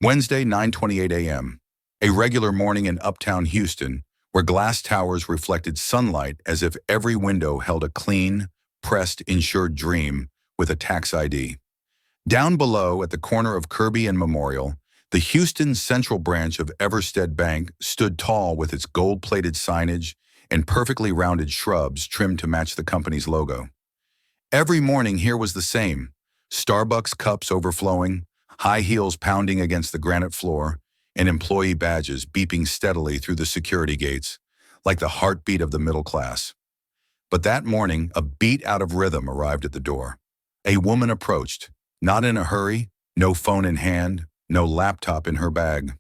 Wednesday, 9:28 a.m. A regular morning in uptown Houston, where glass towers reflected sunlight as if every window held a clean, pressed, insured dream with a tax ID. Down below, at the corner of Kirby and Memorial, the Houston Central branch of Everstead Bank stood tall with its gold-plated signage and perfectly rounded shrubs trimmed to match the company's logo. Every morning here was the same: Starbucks cups overflowing, high heels pounding against the granite floor, and employee badges beeping steadily through the security gates, like the heartbeat of the middle class. But that morning, a beat out of rhythm arrived at the door. A woman approached, not in a hurry, no phone in hand, no laptop in her bag.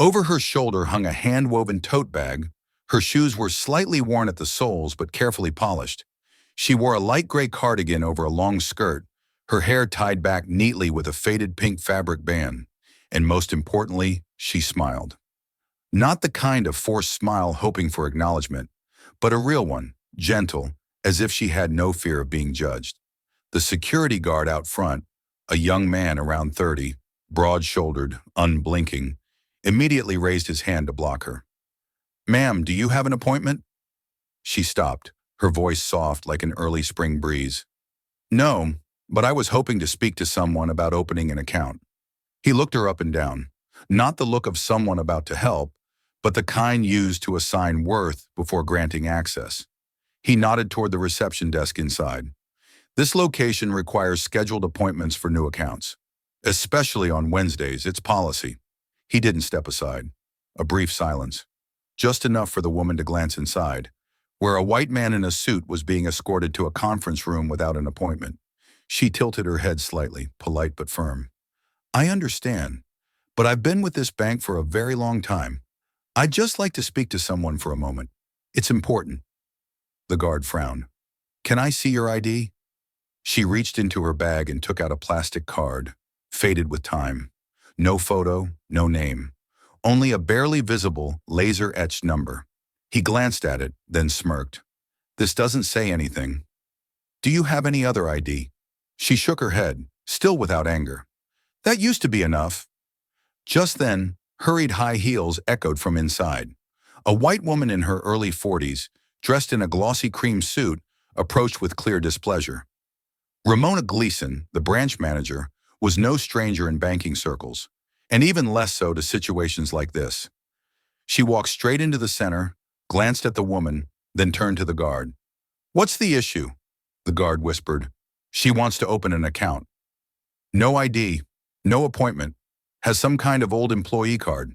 Over her shoulder hung a hand-woven tote bag. Her shoes were slightly worn at the soles but carefully polished. She wore a light gray cardigan over a long skirt, her hair tied back neatly with a faded pink fabric band. And most importantly, she smiled. Not the kind of forced smile hoping for acknowledgement, but a real one, gentle, as if she had no fear of being judged. The security guard out front, a young man around 30, broad-shouldered, unblinking, immediately raised his hand to block her. "Ma'am, do you have an appointment?" She stopped, her voice soft like an early spring breeze. "No, but I was hoping to speak to someone about opening an account." He looked her up and down, not the look of someone about to help, but the kind used to assign worth before granting access. He nodded toward the reception desk inside. "This location requires scheduled appointments for new accounts. Especially on Wednesdays, it's policy." He didn't step aside. A brief silence, just enough for the woman to glance inside, where a white man in a suit was being escorted to a conference room without an appointment. She tilted her head slightly, polite but firm. "I understand, but I've been with this bank for a very long time. I'd just like to speak to someone for a moment. It's important." The guard frowned. "Can I see your ID?" She reached into her bag and took out a plastic card, faded with time. No photo, no name. Only a barely visible, laser-etched number. He glanced at it, then smirked. "This doesn't say anything. Do you have any other ID?" She shook her head, still without anger. "That used to be enough." Just then, hurried high heels echoed from inside. A white woman in her early 40s, dressed in a glossy cream suit, approached with clear displeasure. Ramona Gleason, the branch manager, was no stranger in banking circles, and even less so to situations like this. She walked straight into the center, glanced at the woman, then turned to the guard. "What's the issue?" The guard whispered. "She wants to open an account." "No ID, no appointment. Has some kind of old employee card."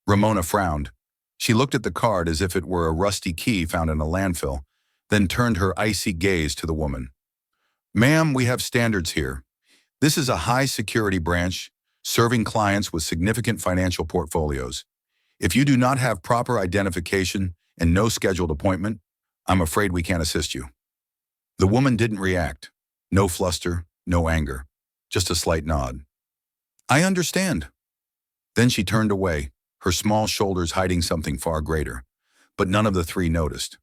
Ramona frowned. She looked at the card as if it were a rusty key found in a landfill, then turned her icy gaze to the woman. "Ma'am, we have standards here. This is a high-security branch, serving clients with significant financial portfolios. If you do not have proper identification and no scheduled appointment, I'm afraid we can't assist you." The woman didn't react. No fluster, no anger, just a slight nod. "I understand." Then she turned away, her small shoulders hiding something far greater. But none of the three noticed.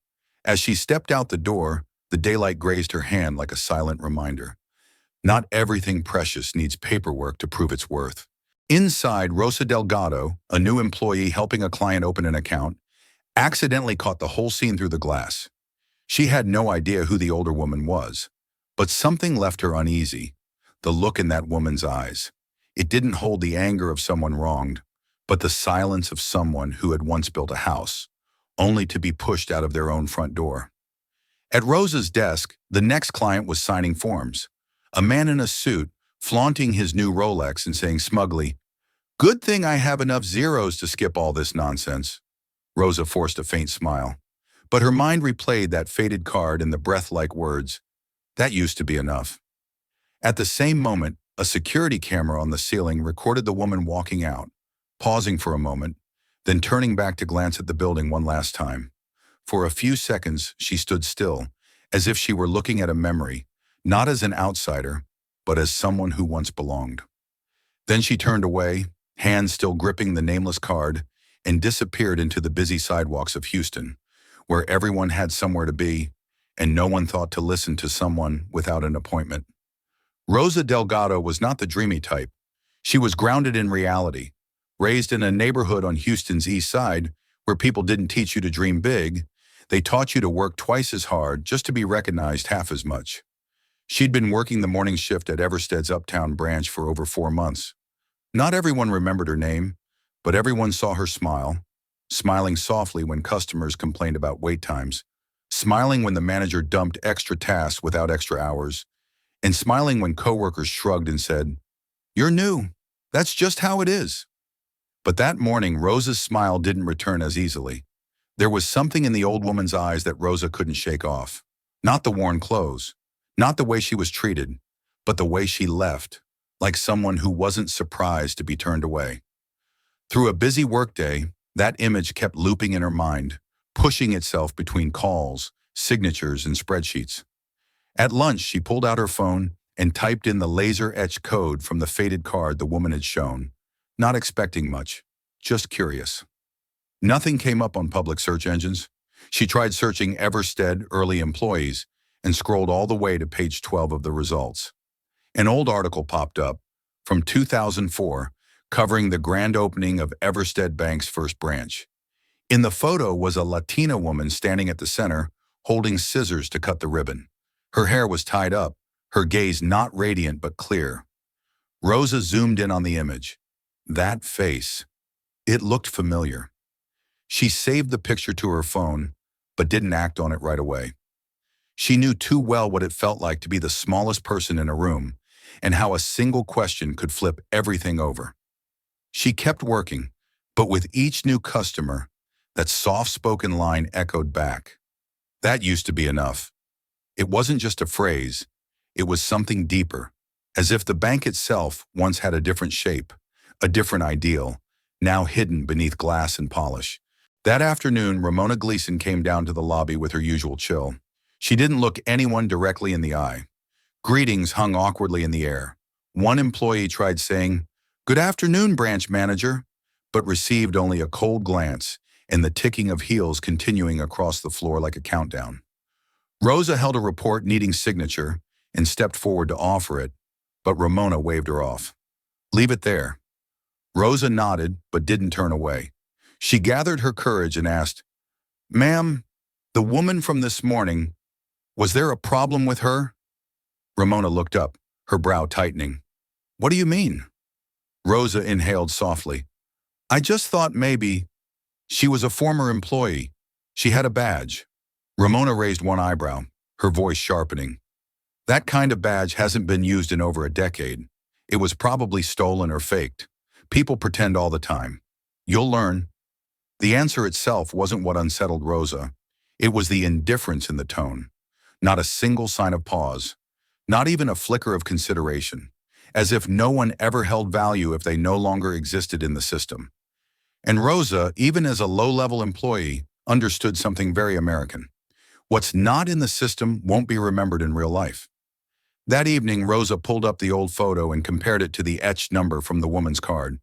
As she stepped out the door, the daylight grazed her hand like a silent reminder. Not everything precious needs paperwork to prove its worth. Inside, Rosa Delgado, a new employee helping a client open an account, accidentally caught the whole scene through the glass. She had no idea who the older woman was, but something left her uneasy. The look in that woman's eyes. It didn't hold the anger of someone wronged, but the silence of someone who had once built a house, only to be pushed out of their own front door. At Rosa's desk, the next client was signing forms. A man in a suit, flaunting his new Rolex and saying smugly, "Good thing I have enough zeros to skip all this nonsense." Rosa forced a faint smile, but her mind replayed that faded card and the breath-like words, "That used to be enough." At the same moment, a security camera on the ceiling recorded the woman walking out, pausing for a moment, then turning back to glance at the building one last time. For a few seconds, she stood still, as if she were looking at a memory, not as an outsider, but as someone who once belonged. Then she turned away, hands still gripping the nameless card, and disappeared into the busy sidewalks of Houston, where everyone had somewhere to be, and no one thought to listen to someone without an appointment. Rosa Delgado was not the dreamy type. She was grounded in reality, raised in a neighborhood on Houston's east side where people didn't teach you to dream big, they taught you to work twice as hard just to be recognized half as much. She'd been working the morning shift at Everstead's Uptown branch for over 4 months. Not everyone remembered her name, but everyone saw her smile, smiling softly when customers complained about wait times, smiling when the manager dumped extra tasks without extra hours, and smiling when coworkers shrugged and said, "You're new. That's just how it is." But that morning, Rosa's smile didn't return as easily. There was something in the old woman's eyes that Rosa couldn't shake off. Not the worn clothes, not the way she was treated, but the way she left, like someone who wasn't surprised to be turned away. Through a busy workday, that image kept looping in her mind, pushing itself between calls, signatures, and spreadsheets. At lunch, she pulled out her phone and typed in the laser-etched code from the faded card the woman had shown, not expecting much, just curious. Nothing came up on public search engines. She tried searching Everstead early employees and scrolled all the way to page 12 of the results. An old article popped up from 2004 covering the grand opening of Everstead Bank's first branch. In the photo was a Latina woman standing at the center, holding scissors to cut the ribbon. Her hair was tied up, her gaze not radiant but clear. Rosa zoomed in on the image. That face. It looked familiar. She saved the picture to her phone, but didn't act on it right away. She knew too well what it felt like to be the smallest person in a room, and how a single question could flip everything over. She kept working, but with each new customer, that soft-spoken line echoed back. That used to be enough. It wasn't just a phrase, it was something deeper, as if the bank itself once had a different shape, a different ideal, now hidden beneath glass and polish. That afternoon, Ramona Gleason came down to the lobby with her usual chill. She didn't look anyone directly in the eye. Greetings hung awkwardly in the air. One employee tried saying, "Good afternoon, branch manager," but received only a cold glance and the ticking of heels continuing across the floor like a countdown. Rosa held a report needing signature and stepped forward to offer it, but Ramona waved her off. "Leave it there." Rosa nodded but didn't turn away. She gathered her courage and asked, "Ma'am, the woman from this morning, was there a problem with her?" Ramona looked up, her brow tightening. "What do you mean?" Rosa inhaled softly. "I just thought maybe she was a former employee. She had a badge." Ramona raised one eyebrow, her voice sharpening. "That kind of badge hasn't been used in over a decade. It was probably stolen or faked. People pretend all the time. You'll learn." The answer itself wasn't what unsettled Rosa. It was the indifference in the tone. Not a single sign of pause. Not even a flicker of consideration. As if no one ever held value if they no longer existed in the system. And Rosa, even as a low-level employee, understood something very American. What's not in the system won't be remembered in real life. That evening, Rosa pulled up the old photo and compared it to the etched number from the woman's card.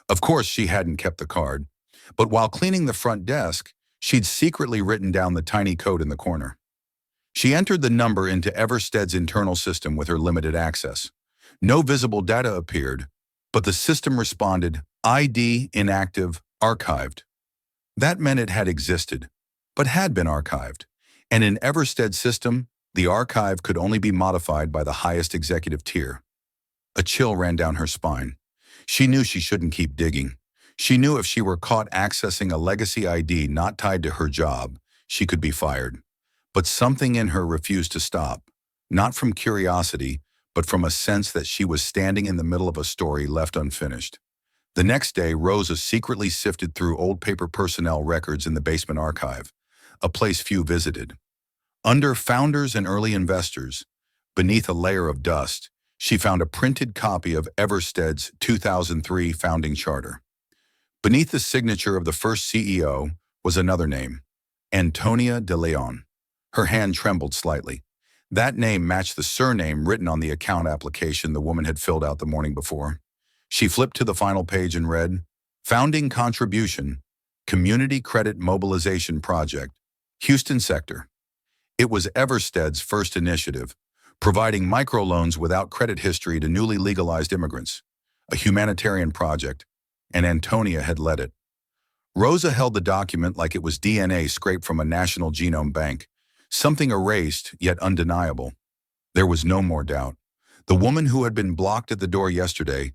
Of course, she hadn't kept the card. But while cleaning the front desk, she'd secretly written down the tiny code in the corner. She entered the number into Everstead's internal system with her limited access. No visible data appeared, but the system responded, "ID inactive, archived." That meant it had existed, but had been archived. And in Everstead's system, the archive could only be modified by the highest executive tier. A chill ran down her spine. She knew she shouldn't keep digging. She knew if she were caught accessing a legacy ID not tied to her job, she could be fired. But something in her refused to stop, not from curiosity, but from a sense that she was standing in the middle of a story left unfinished. The next day, Rosa secretly sifted through old paper personnel records in the basement archive, a place few visited. Under founders and early investors, beneath a layer of dust, she found a printed copy of Everstead's 2003 founding charter. Beneath the signature of the first CEO was another name, Antonia de Leon. Her hand trembled slightly. That name matched the surname written on the account application the woman had filled out the morning before. She flipped to the final page and read, "Founding Contribution, Community Credit Mobilization Project, Houston Sector." It was Everstead's first initiative, providing microloans without credit history to newly legalized immigrants. a humanitarian project, and Antonia had led it. Rosa held the document like it was DNA scraped from a national genome bank, something erased yet undeniable. There was no more doubt. The woman who had been blocked at the door yesterday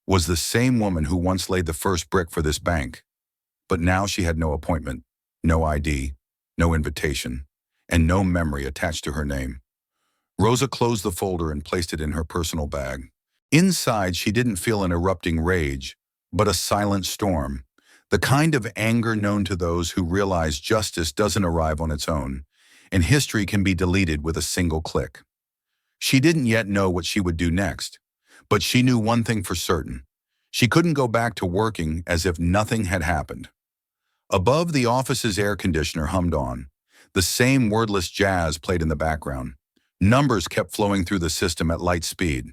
was the same woman who once laid the first brick for this bank. But now she had no appointment, no ID, no invitation, and no memory attached to her name. Rosa closed the folder and placed it in her personal bag. Inside, she didn't feel an erupting rage, but a silent storm, the kind of anger known to those who realize justice doesn't arrive on its own, and history can be deleted with a single click. She didn't yet know what she would do next, but she knew one thing for certain. She couldn't go back to working as if nothing had happened. Above, the office's air conditioner hummed on. The same wordless jazz played in the background. Numbers kept flowing through the system at light speed.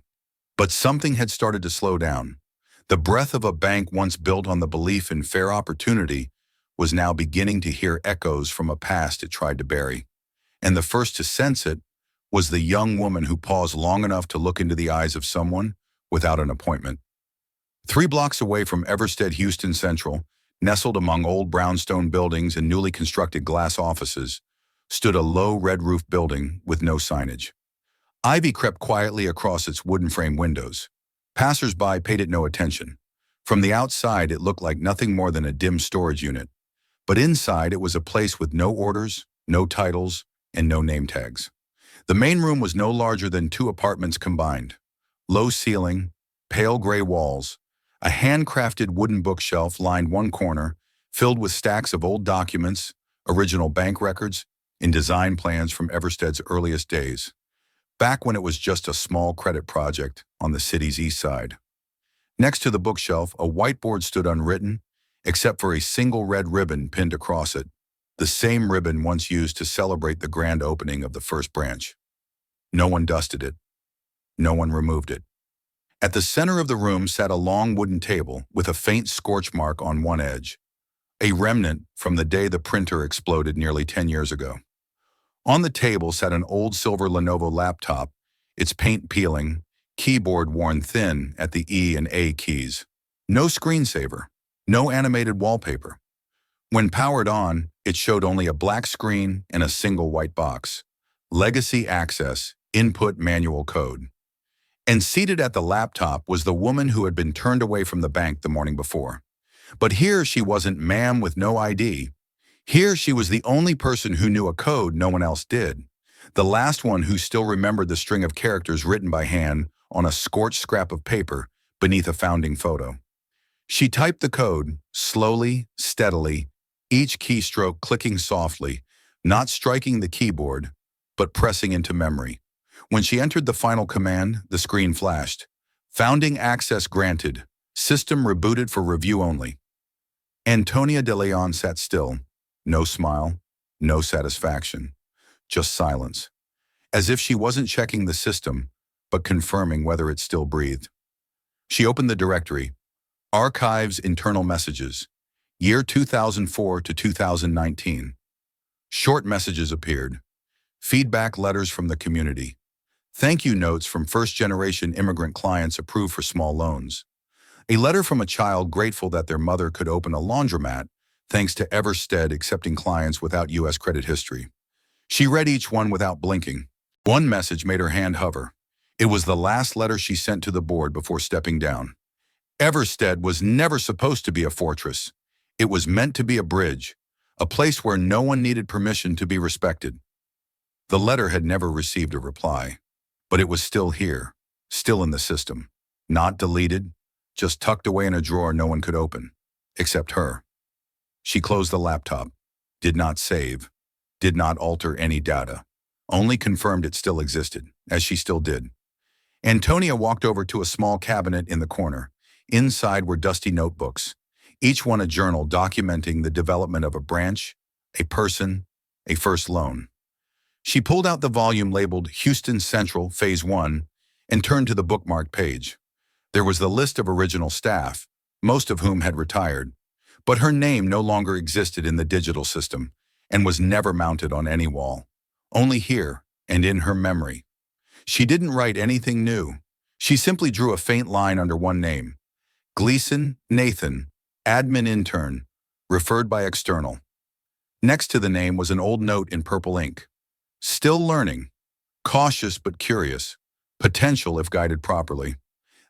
But something had started to slow down. The breath of a bank once built on the belief in fair opportunity was now beginning to hear echoes from a past it tried to bury. And the first to sense it was the young woman who paused long enough to look into the eyes of someone without an appointment. 3 blocks away from Everstead Houston Central, nestled among old brownstone buildings and newly constructed glass offices, stood a low red-roof building with no signage. Ivy crept quietly across its wooden frame windows. Passers-by paid it no attention. From the outside, it looked like nothing more than a dim storage unit. But inside, it was a place with no orders, no titles, and no name tags. The main room was no larger than 2 apartments combined. Low ceiling, pale gray walls, a handcrafted wooden bookshelf lined one corner, filled with stacks of old documents, original bank records, and design plans from Everstead's earliest days, back when it was just a small credit project on the city's east side. Next to the bookshelf, a whiteboard stood unwritten, except for a single red ribbon pinned across it, the same ribbon once used to celebrate the grand opening of the first branch. No one dusted it. No one removed it. At the center of the room sat a long wooden table with a faint scorch mark on one edge, a remnant from the day the printer exploded nearly 10 years ago. On the table sat an old silver Lenovo laptop, its paint peeling, keyboard worn thin at the E and A keys. No screensaver, no animated wallpaper. When powered on, it showed only a black screen and a single white box. Legacy access, input manual code. And seated at the laptop was the woman who had been turned away from the bank the morning before. But here she wasn't ma'am with no ID. Here she was the only person who knew a code no one else did. The last one who still remembered the string of characters written by hand on a scorched scrap of paper beneath a founding photo. She typed the code, slowly, steadily, each keystroke clicking softly, not striking the keyboard, but pressing into memory. When she entered the final command, the screen flashed. Founding access granted. System rebooted for review only. Antonia de Leon sat still. No smile, no satisfaction, just silence, as if she wasn't checking the system, but confirming whether it still breathed. She opened the directory, Archives Internal Messages, year 2004 to 2019. Short messages appeared, feedback letters from the community, thank you notes from first-generation immigrant clients approved for small loans, a letter from a child grateful that their mother could open a laundromat thanks to Everstead accepting clients without U.S. credit history. She read each one without blinking. One message made her hand hover. It was the last letter she sent to the board before stepping down. Everstead was never supposed to be a fortress. It was meant to be a bridge, a place where no one needed permission to be respected. The letter had never received a reply, but it was still here, still in the system, not deleted, just tucked away in a drawer no one could open, except her. She closed the laptop, did not save, did not alter any data, only confirmed it still existed, as she still did. Antonia walked over to a small cabinet in the corner. Inside were dusty notebooks, each one a journal documenting the development of a branch, a person, a first loan. She pulled out the volume labeled Houston Central Phase 1 and turned to the bookmarked page. There was the list of original staff, most of whom had retired, but her name no longer existed in the digital system and was never mounted on any wall, only here and in her memory. She didn't write anything new, She simply drew a faint line under one name: Gleason, Nathan, admin intern, referred by external. Next to the name was an old note in purple ink. Still learning, cautious but curious, potential if guided properly.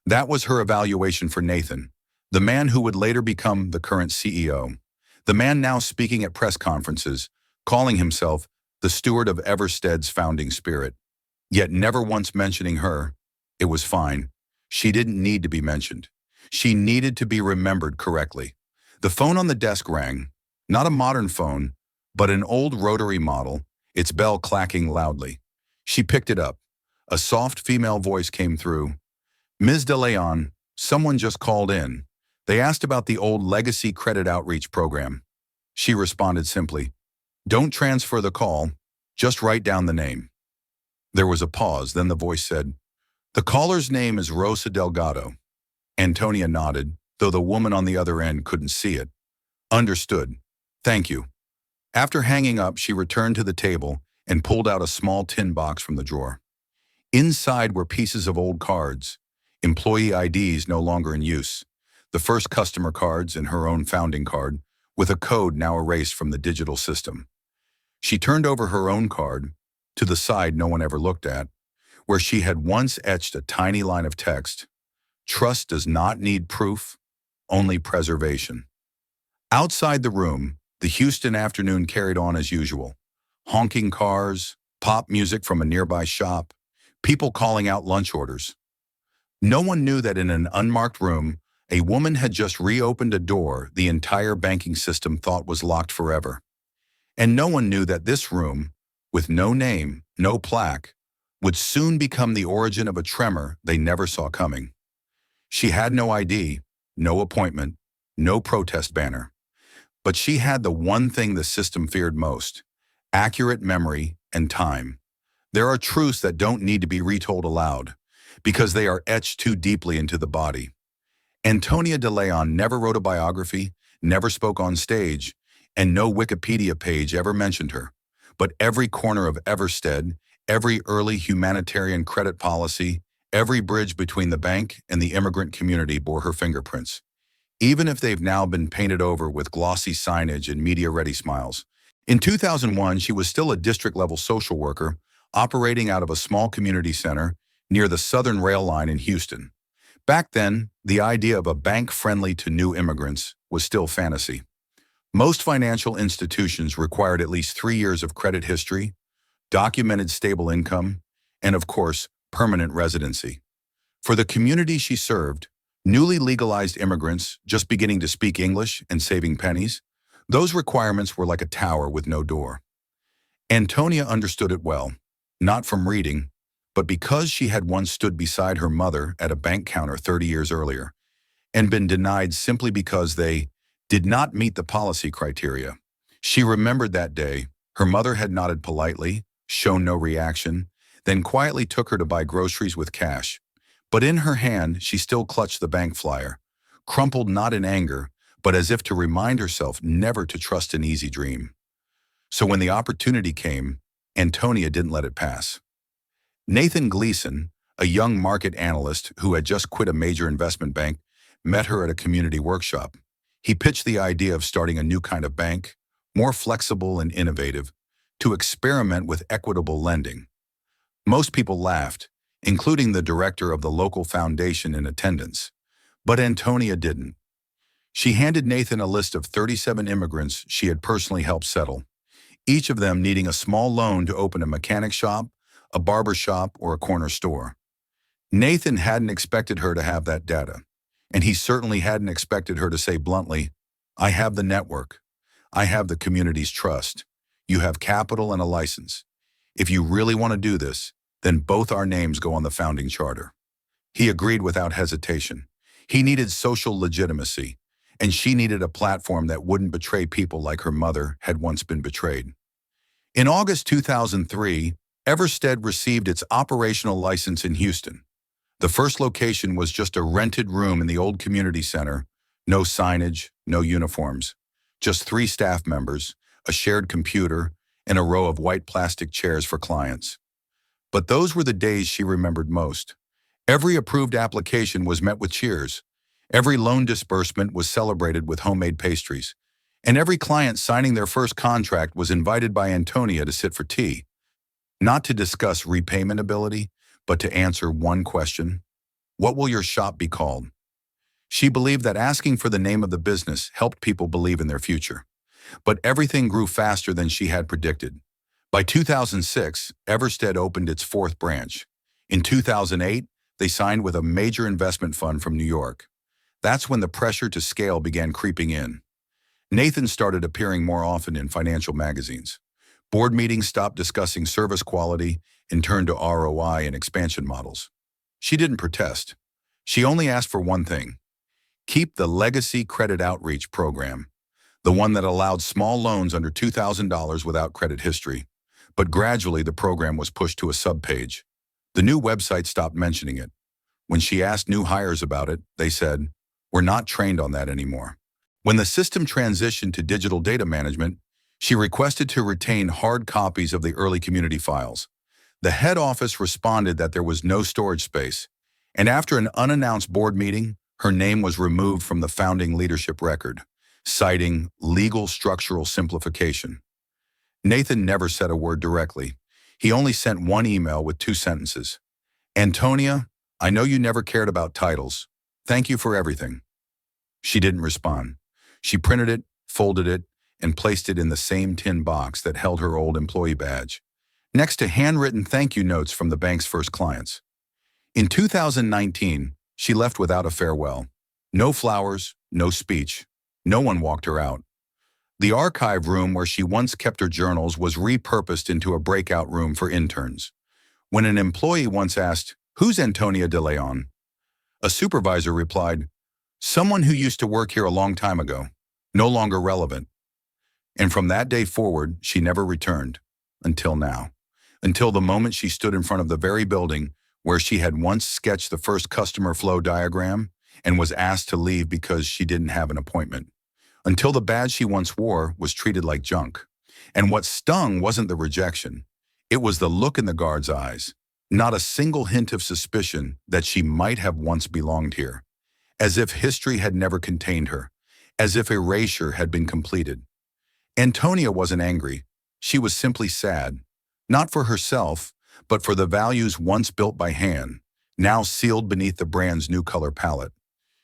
That was her evaluation for Nathan, the man who would later become the current CEO. The man now speaking at press conferences, calling himself the steward of Everstead's founding spirit, yet never once mentioning her. It was fine. She didn't need to be mentioned. She needed to be remembered correctly. The phone on the desk rang, not a modern phone, but an old rotary model, its bell clacking loudly. She picked it up. A soft female voice came through. "Ms. De Leon, someone just called in. They asked about the old legacy credit outreach program." She responded simply, "Don't transfer the call, just write down the name." There was a pause, then the voice said, "The caller's name is Rosa Delgado." Antonia nodded, though the woman on the other end couldn't see it. "Understood. Thank you." After hanging up, she returned to the table and pulled out a small tin box from the drawer. Inside were pieces of old cards, employee IDs no longer in use, the first customer cards and her own founding card, with a code now erased from the digital system. She turned over her own card, to the side no one ever looked at, where she had once etched a tiny line of text: "Trust does not need proof, only preservation." Outside the room, the Houston afternoon carried on as usual. Honking cars, pop music from a nearby shop, people calling out lunch orders. No one knew that in an unmarked room, a woman had just reopened a door the entire banking system thought was locked forever. And no one knew that this room, with no name, no plaque, would soon become the origin of a tremor they never saw coming. She had no ID, no appointment, no protest banner. But she had the one thing the system feared most: accurate memory and time. There are truths that don't need to be retold aloud, because they are etched too deeply into the body. Antonia De Leon never wrote a biography, never spoke on stage, and no Wikipedia page ever mentioned her. But every corner of Everstead, every early humanitarian credit policy, every bridge between the bank and the immigrant community bore her fingerprints. Even if they've now been painted over with glossy signage and media-ready smiles. In 2001, she was still a district-level social worker, operating out of a small community center near the Southern Rail Line in Houston. Back then, the idea of a bank friendly to new immigrants was still fantasy. Most financial institutions required at least 3 years of credit history, documented stable income, and of course, permanent residency. For the community she served, newly legalized immigrants just beginning to speak English and saving pennies, those requirements were like a tower with no door. Antonia understood it well, not from reading, but because she had once stood beside her mother at a bank counter 30 years earlier and been denied simply because they did not meet the policy criteria. She remembered that day. Her mother had nodded politely, shown no reaction, then quietly took her to buy groceries with cash. But in her hand, she still clutched the bank flyer, crumpled not in anger, but as if to remind herself never to trust an easy dream. So when the opportunity came, Antonia didn't let it pass. Nathan Gleason, a young market analyst who had just quit a major investment bank, met her at a community workshop. He pitched the idea of starting a new kind of bank, more flexible and innovative, to experiment with equitable lending. Most people laughed, including the director of the local foundation in attendance. But Antonia didn't. She handed Nathan a list of 37 immigrants she had personally helped settle, each of them needing a small loan to open a mechanic shop, a barber shop, or a corner store. Nathan hadn't expected her to have that data, and he certainly hadn't expected her to say bluntly, "I have the network. I have the community's trust. You have capital and a license. If you really want to do this, then both our names go on the founding charter." He agreed without hesitation. He needed social legitimacy, and she needed a platform that wouldn't betray people like her mother had once been betrayed. In August 2003, Everstead received its operational license in Houston. The first location was just a rented room in the old community center, no signage, no uniforms, just 3 staff members, a shared computer, and a row of white plastic chairs for clients. But those were the days she remembered most. Every approved application was met with cheers. Every loan disbursement was celebrated with homemade pastries. And every client signing their first contract was invited by Antonia to sit for tea, not to discuss repayment ability, but to answer one question: what will your shop be called? She believed that asking for the name of the business helped people believe in their future. But everything grew faster than she had predicted. By 2006, Everstead opened its fourth branch. In 2008, they signed with a major investment fund from New York. That's when the pressure to scale began creeping in. Nathan started appearing more often in financial magazines. Board meetings stopped discussing service quality and turned to ROI and expansion models. She didn't protest. She only asked for one thing: keep the legacy credit outreach program, the one that allowed small loans under $2,000 without credit history. But gradually the program was pushed to a subpage. The new website stopped mentioning it. When she asked new hires about it, they said, "We're not trained on that anymore." When the system transitioned to digital data management, she requested to retain hard copies of the early community files. The head office responded that there was no storage space, and after an unannounced board meeting, her name was removed from the founding leadership record, citing legal structural simplification. Nathan never said a word directly. He only sent one email with 2 sentences. "Antonia, I know you never cared about titles. Thank you for everything." She didn't respond. She printed it, folded it, and placed it in the same tin box that held her old employee badge, next to handwritten thank you notes from the bank's first clients. In 2019, she left without a farewell. No flowers, no speech. No one walked her out. The archive room where she once kept her journals was repurposed into a breakout room for interns. When an employee once asked, "Who's Antonia de Leon?" a supervisor replied, "Someone who used to work here a long time ago, no longer relevant." And from that day forward, she never returned, until now. Until the moment she stood in front of the very building where she had once sketched the first customer flow diagram and was asked to leave because she didn't have an appointment. Until the badge she once wore was treated like junk. And what stung wasn't the rejection. It was the look in the guard's eyes. Not a single hint of suspicion that she might have once belonged here. As if history had never contained her. As if erasure had been completed. Antonia wasn't angry. She was simply sad. Not for herself, but for the values once built by hand, now sealed beneath the brand's new color palette.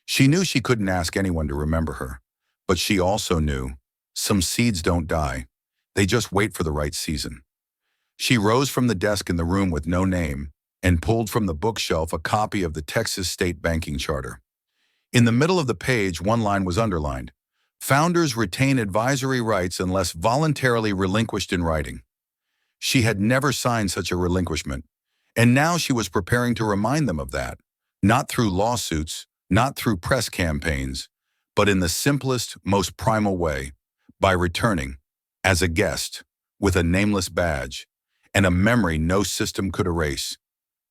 She knew she couldn't ask anyone to remember her. But she also knew some seeds don't die. They just wait for the right season. She rose from the desk in the room with no name and pulled from the bookshelf a copy of the Texas State Banking Charter. In the middle of the page, one line was underlined: "Founders retain advisory rights unless voluntarily relinquished in writing." She had never signed such a relinquishment, and now she was preparing to remind them of that, not through lawsuits, not through press campaigns, but in the simplest, most primal way, by returning, as a guest, with a nameless badge, and a memory no system could erase.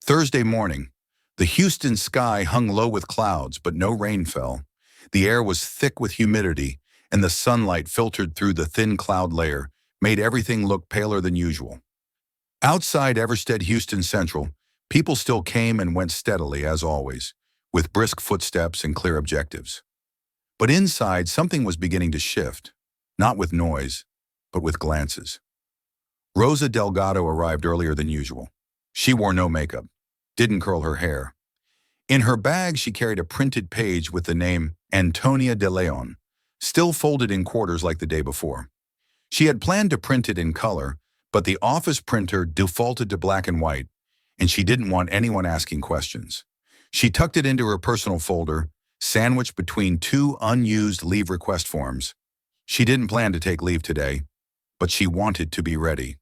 Thursday morning, the Houston sky hung low with clouds, but no rain fell. The air was thick with humidity, and the sunlight filtered through the thin cloud layer made everything look paler than usual. Outside Everstead Houston Central, people still came and went steadily, as always, with brisk footsteps and clear objectives. But inside, something was beginning to shift, not with noise, but with glances. Rosa Delgado arrived earlier than usual. She wore no makeup, didn't curl her hair. In her bag, she carried a printed page with the name Antonia de Leon, still folded in quarters like the day before. She had planned to print it in color, but the office printer defaulted to black and white, and she didn't want anyone asking questions. She tucked it into her personal folder, sandwiched between 2 unused leave request forms. She didn't plan to take leave today, but she wanted to be ready.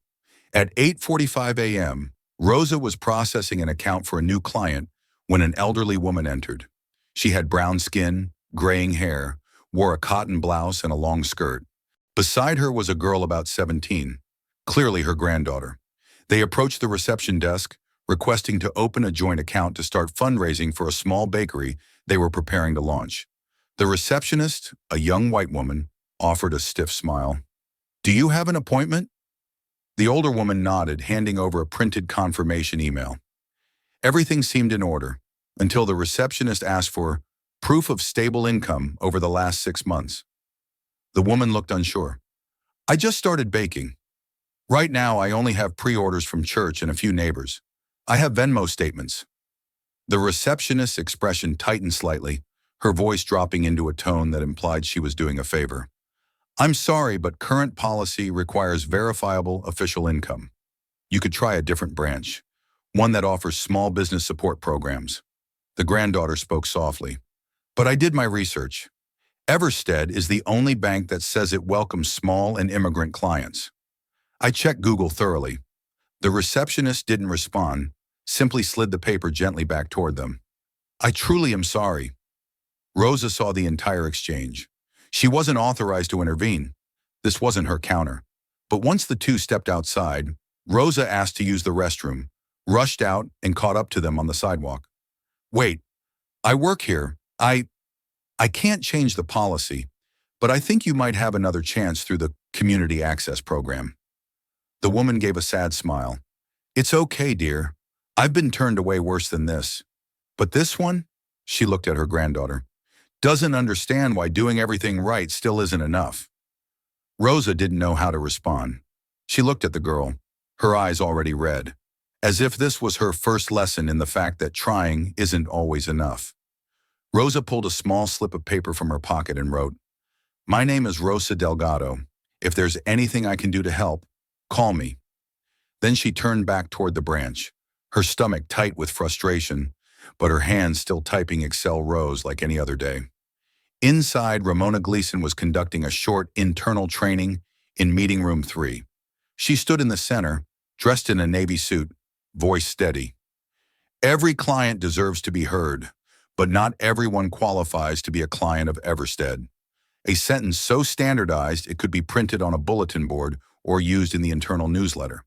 At 8:45 a.m., Rosa was processing an account for a new client when an elderly woman entered. She had brown skin, graying hair, wore a cotton blouse and a long skirt. Beside her was a girl about 17, clearly her granddaughter. They approached the reception desk, requesting to open a joint account to start fundraising for a small bakery they were preparing to launch. The receptionist, a young white woman, offered a stiff smile. "Do you have an appointment?" The older woman nodded, handing over a printed confirmation email. Everything seemed in order. until the receptionist asked for proof of stable income over the last 6 months. The woman looked unsure. I just started baking. Right now, I only have pre-orders from church and a few neighbors. I have Venmo statements. The receptionist's expression tightened slightly, her voice dropping into a tone that implied she was doing a favor. I'm sorry, but current policy requires verifiable official income. You could try a different branch, one that offers small business support programs. The granddaughter spoke softly. But I did my research. Everstead is the only bank that says it welcomes small and immigrant clients. I checked Google thoroughly. The receptionist didn't respond, simply slid the paper gently back toward them. I truly am sorry. Rosa saw the entire exchange. She wasn't authorized to intervene. This wasn't her counter. But once the two stepped outside, Rosa asked to use the restroom, rushed out, and caught up to them on the sidewalk. Wait, I work here. I can't change the policy, but I think you might have another chance through the Community Access Program. The woman gave a sad smile. It's okay, dear. I've been turned away worse than this. But this one, she looked at her granddaughter, doesn't understand why doing everything right still isn't enough. Rosa didn't know how to respond. She looked at the girl, her eyes already red, as if this was her first lesson in the fact that trying isn't always enough. Rosa pulled a small slip of paper from her pocket and wrote, My name is Rosa Delgado. If there's anything I can do to help, call me. Then she turned back toward the branch, her stomach tight with frustration, but her hands still typing Excel rows like any other day. Inside, Ramona Gleason was conducting a short internal training in meeting room 3. She stood in the center, dressed in a navy suit, voice steady. Every client deserves to be heard, but not everyone qualifies to be a client of Everstead. A sentence so standardized it could be printed on a bulletin board or used in the internal newsletter.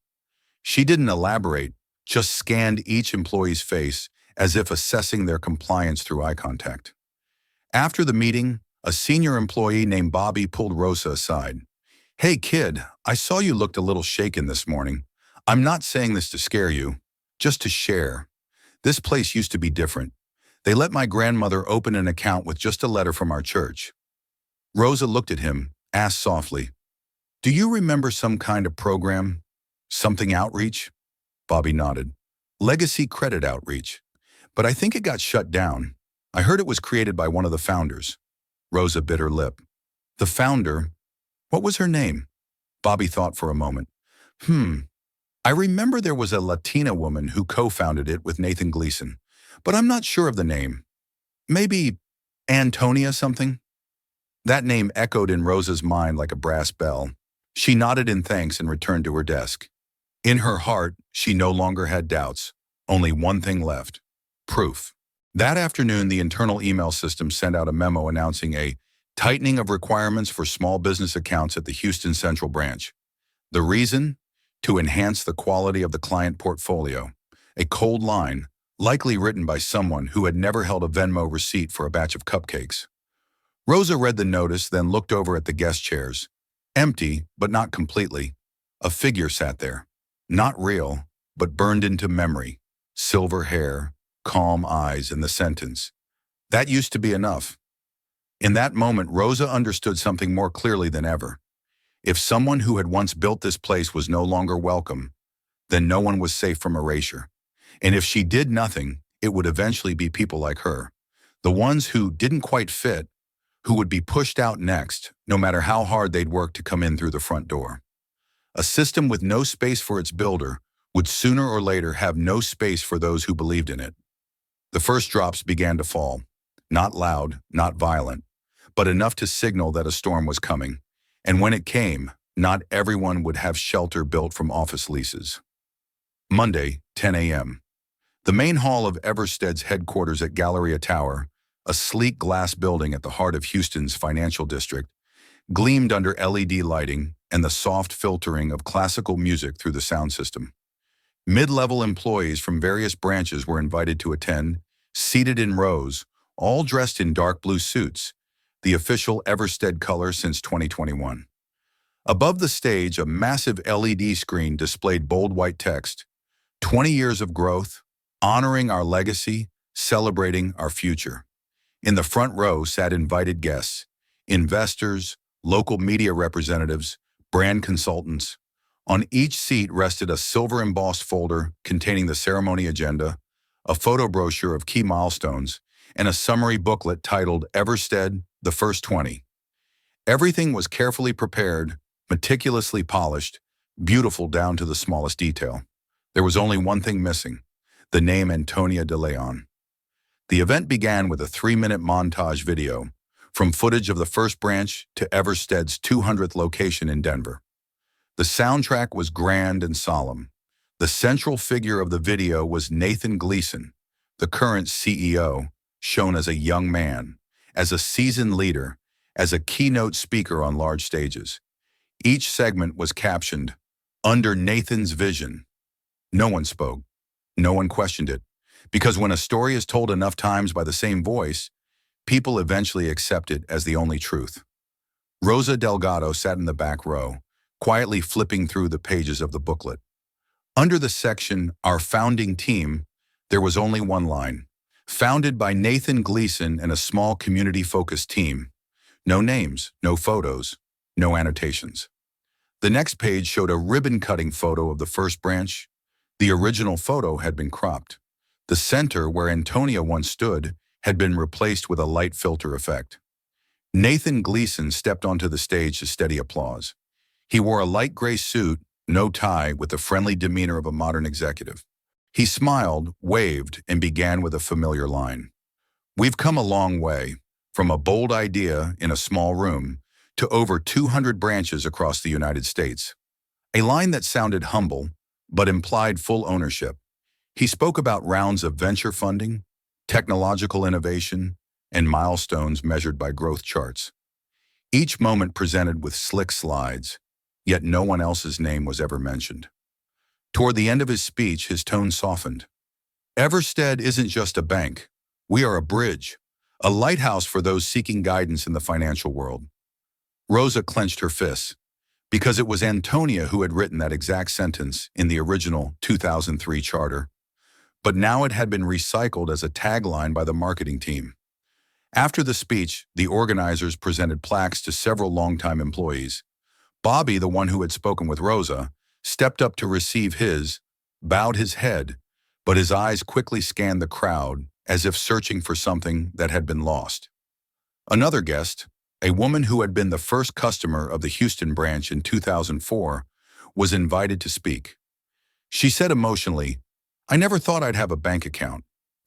She didn't elaborate, just scanned each employee's face as if assessing their compliance through eye contact. After the meeting, a senior employee named Bobby pulled Rosa aside. Hey kid, I saw you looked a little shaken this morning. I'm not saying this to scare you, just to share. This place used to be different. They let my grandmother open an account with just a letter from our church. Rosa looked at him, asked softly, Do you remember some kind of program? Something outreach? Bobby nodded. Legacy Credit Outreach. But I think it got shut down. I heard it was created by one of the founders. Rosa bit her lip. The founder? What was her name? Bobby thought for a moment. I remember there was a Latina woman who co-founded it with Nathan Gleason, but I'm not sure of the name. Maybe Antonia something? That name echoed in Rosa's mind like a brass bell. She nodded in thanks and returned to her desk. In her heart, she no longer had doubts. Only one thing left. Proof. That afternoon, the internal email system sent out a memo announcing a tightening of requirements for small business accounts at the Houston Central Branch. The reason? To enhance the quality of the client portfolio. A cold line, likely written by someone who had never held a Venmo receipt for a batch of cupcakes. Rosa read the notice, then looked over at the guest chairs. Empty, but not completely. A figure sat there. Not real, but burned into memory. Silver hair, calm eyes, and the sentence, "That used to be enough." In that moment, Rosa understood something more clearly than ever. If someone who had once built this place was no longer welcome, then no one was safe from erasure. And if she did nothing, it would eventually be people like her, the ones who didn't quite fit, who would be pushed out next, no matter how hard they'd worked to come in through the front door. A system with no space for its builder would sooner or later have no space for those who believed in it. The first drops began to fall, not loud, not violent, but enough to signal that a storm was coming. And when it came, not everyone would have shelter built from office leases. Monday, 10 a.m. The main hall of Everstead's headquarters at Galleria Tower, a sleek glass building at the heart of Houston's financial district, gleamed under LED lighting and the soft filtering of classical music through the sound system. Mid-level employees from various branches were invited to attend, seated in rows, all dressed in dark blue suits, the official Everstead color since 2021. Above the stage, a massive LED screen displayed bold white text, 20 years of growth, honoring our legacy, celebrating our future. In the front row sat invited guests, investors, local media representatives, brand consultants. On each seat rested a silver-embossed folder containing the ceremony agenda, a photo brochure of key milestones, and a summary booklet titled Everstead, the First 20. Everything was carefully prepared, meticulously polished, beautiful down to the smallest detail. There was only one thing missing: the name Antonia de Leon. The event began with a 3-minute montage video, from footage of the first branch to Everstead's 200th location in Denver. The soundtrack was grand and solemn. The central figure of the video was Nathan Gleason, the current CEO, shown as a young man, as a seasoned leader, as a keynote speaker on large stages. Each segment was captioned, "Under Nathan's Vision." No one spoke. No one questioned it. Because when a story is told enough times by the same voice, people eventually accept it as the only truth. Rosa Delgado sat in the back row, quietly flipping through the pages of the booklet. Under the section, Our Founding Team, there was only one line: founded by Nathan Gleason and a small community-focused team. No names, no photos, no annotations. The next page showed a ribbon-cutting photo of the first branch. The original photo had been cropped. The center, where Antonia once stood, had been replaced with a light filter effect. Nathan Gleason stepped onto the stage to steady applause. He wore a light gray suit, no tie, with the friendly demeanor of a modern executive. He smiled, waved, and began with a familiar line. "We've come a long way, from a bold idea in a small room to over 200 branches across the United States." A line that sounded humble, but implied full ownership. He spoke about rounds of venture funding, technological innovation, and milestones measured by growth charts. Each moment presented with slick slides, yet no one else's name was ever mentioned. Toward the end of his speech, his tone softened. "Everstead isn't just a bank. We are a bridge, a lighthouse for those seeking guidance in the financial world." Rosa clenched her fists, because it was Antonia who had written that exact sentence in the original 2003 charter. But now it had been recycled as a tagline by the marketing team. After the speech, the organizers presented plaques to several longtime employees. Bobby, the one who had spoken with Rosa, stepped up to receive his, bowed his head, but his eyes quickly scanned the crowd as if searching for something that had been lost. Another guest, a woman who had been the first customer of the Houston branch in 2004, was invited to speak. She said emotionally, "I never thought I'd have a bank account.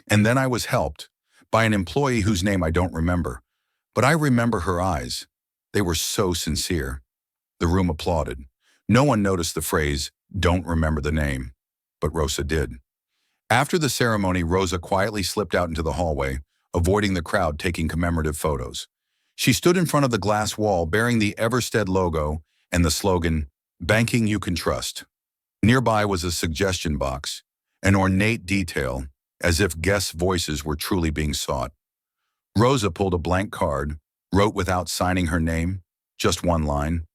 And then I was helped by an employee whose name I don't remember. But I remember her eyes. They were so sincere." The room applauded. No one noticed the phrase, "don't remember the name," but Rosa did. After the ceremony, Rosa quietly slipped out into the hallway, avoiding the crowd taking commemorative photos. She stood in front of the glass wall bearing the Everstead logo and the slogan, "Banking You Can Trust." Nearby was a suggestion box, an ornate detail, as if guests' voices were truly being sought. Rosa pulled a blank card, wrote without signing her name, just one line: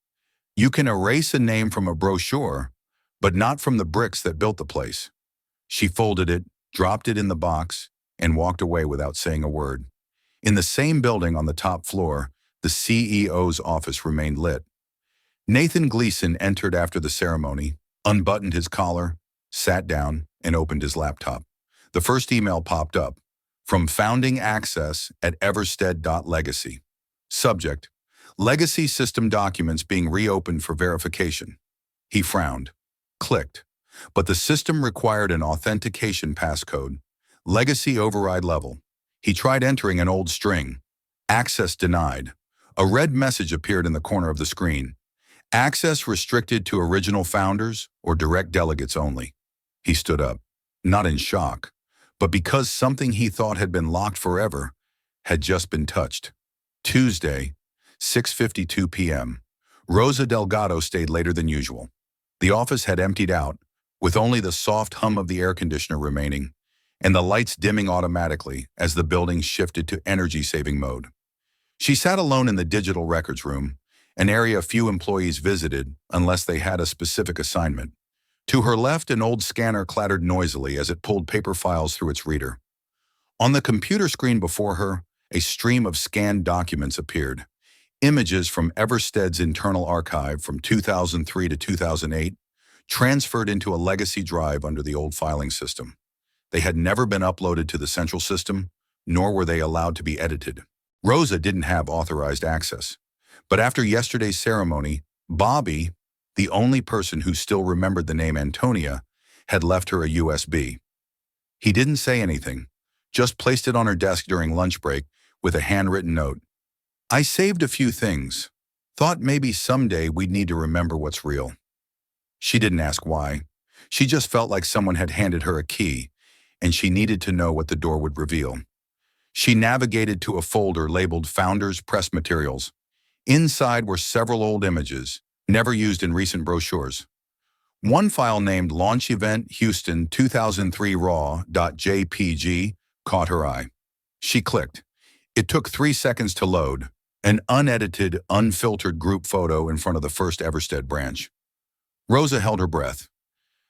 "You can erase a name from a brochure, but not from the bricks that built the place." She folded it, dropped it in the box, and walked away without saying a word. In the same building on the top floor, the CEO's office remained lit. Nathan Gleason entered after the ceremony, unbuttoned his collar, sat down, and opened his laptop. The first email popped up, from Founding Access at Everstead.Legacy. Subject: Legacy system documents being reopened for verification. He frowned, clicked, but the system required an authentication passcode. Legacy override level. He tried entering an old string. Access denied. A red message appeared in the corner of the screen. Access restricted to original founders or direct delegates only. He stood up, not in shock, but because something he thought had been locked forever had just been touched. Tuesday, 6:52 p.m. Rosa Delgado stayed later than usual. The office had emptied out, with only the soft hum of the air conditioner remaining, and the lights dimming automatically as the building shifted to energy-saving mode. She sat alone in the digital records room, an area few employees visited unless they had a specific assignment. To her left, an old scanner clattered noisily as it pulled paper files through its reader. On the computer screen before her, a stream of scanned documents appeared. Images from Eversted's internal archive from 2003 to 2008, transferred into a legacy drive under the old filing system. They had never been uploaded to the central system, nor were they allowed to be edited. Rosa didn't have authorized access. But after yesterday's ceremony, Bobby, the only person who still remembered the name Antonia, had left her a USB. He didn't say anything, just placed it on her desk during lunch break with a handwritten note. I saved a few things. Thought maybe someday we'd need to remember what's real. She didn't ask why. She just felt like someone had handed her a key, and she needed to know what the door would reveal. She navigated to a folder labeled Founders Press Materials. Inside were several old images, never used in recent brochures. One file named Launch Event Houston 2003 Raw.jpg caught her eye. She clicked. It took 3 seconds to load, an unedited, unfiltered group photo in front of the first Eversted branch. Rosa held her breath.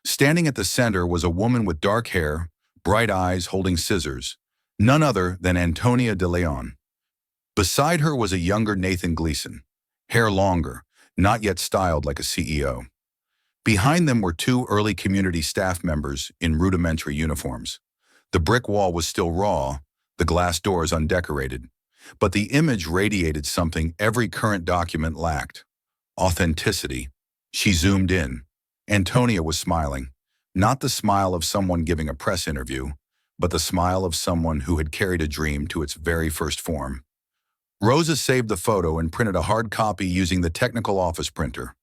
Standing at the center was a woman with dark hair, bright eyes holding scissors, none other than Antonia de Leon. Beside her was a younger Nathan Gleason, hair longer, not yet styled like a CEO. Behind them were 2 early community staff members in rudimentary uniforms. The brick wall was still raw, the glass doors undecorated, but the image radiated something every current document lacked: authenticity. She zoomed in. Antonia was smiling, not the smile of someone giving a press interview, but the smile of someone who had carried a dream to its very first form. Rosa saved the photo and printed a hard copy using the technical office printer.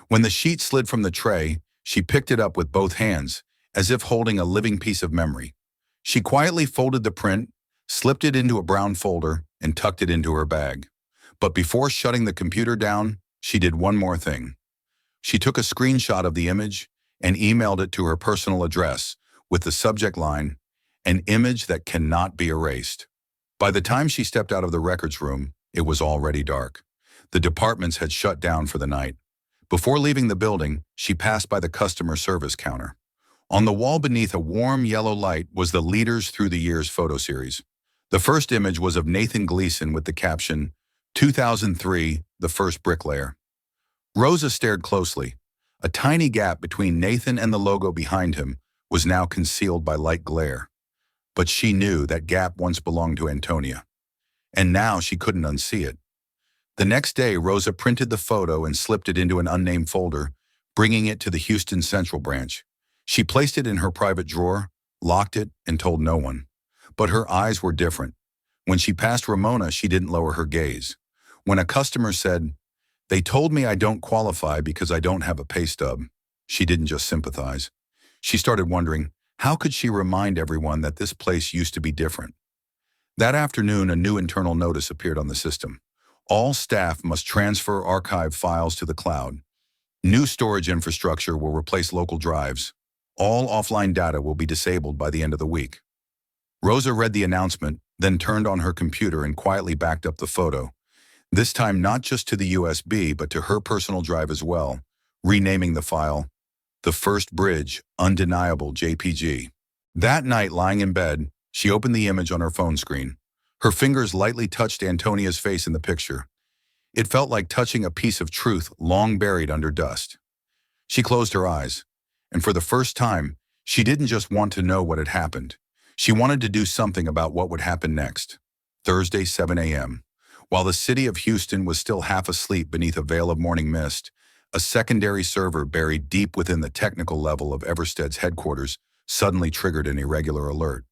When the sheet slid from the tray, she picked it up with both hands, as if holding a living piece of memory. She quietly folded the print, slipped it into a brown folder, and tucked it into her bag. But before shutting the computer down, she did one more thing. She took a screenshot of the image and emailed it to her personal address with the subject line, "An image that cannot be erased." By the time she stepped out of the records room, it was already dark. The departments had shut down for the night. Before leaving the building, she passed by the customer service counter. On the wall beneath a warm yellow light was the Leaders Through the Years photo series. The first image was of Nathan Gleason with the caption, 2003, the first bricklayer. Rosa stared closely. A tiny gap between Nathan and the logo behind him was now concealed by light glare. But she knew that gap once belonged to Antonia. And now she couldn't unsee it. The next day, Rosa printed the photo and slipped it into an unnamed folder, bringing it to the Houston Central branch. She placed it in her private drawer, locked it, and told no one. But her eyes were different. When she passed Ramona, she didn't lower her gaze. When a customer said, "They told me I don't qualify because I don't have a pay stub," she didn't just sympathize. She started wondering, how could she remind everyone that this place used to be different? That afternoon, a new internal notice appeared on the system. All staff must transfer archive files to the cloud. New storage infrastructure will replace local drives. All offline data will be disabled by the end of the week. Rosa read the announcement, then turned on her computer and quietly backed up the photo. This time not just to the USB, but to her personal drive as well, renaming the file, "The First Bridge, Undeniable JPG." That night, lying in bed, she opened the image on her phone screen. Her fingers lightly touched Antonia's face in the picture. It felt like touching a piece of truth long buried under dust. She closed her eyes, and for the first time, she didn't just want to know what had happened. She wanted to do something about what would happen next. Thursday, 7 a.m. While the city of Houston was still half asleep beneath a veil of morning mist, a secondary server buried deep within the technical level of Eversted's headquarters suddenly triggered an irregular alert.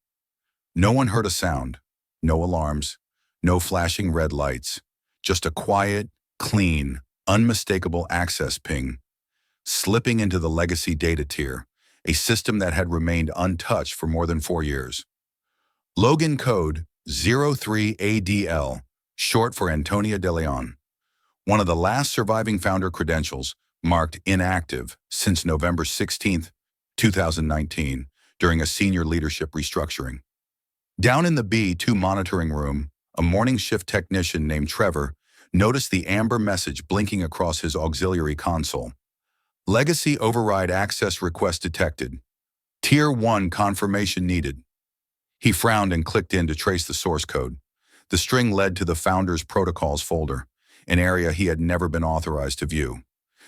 No one heard a sound, no alarms, no flashing red lights, just a quiet, clean, unmistakable access ping, slipping into the legacy data tier, a system that had remained untouched for more than 4 years. Login code 03ADL, short for Antonia de Leon. One of the last surviving founder credentials, marked inactive since November 16, 2019, during a senior leadership restructuring. Down in the B2 monitoring room, a morning shift technician named Trevor noticed the amber message blinking across his auxiliary console. Legacy override access request detected. Tier 1 confirmation needed. He frowned and clicked in to trace the source code. The string led to the Founders Protocols folder, an area he had never been authorized to view.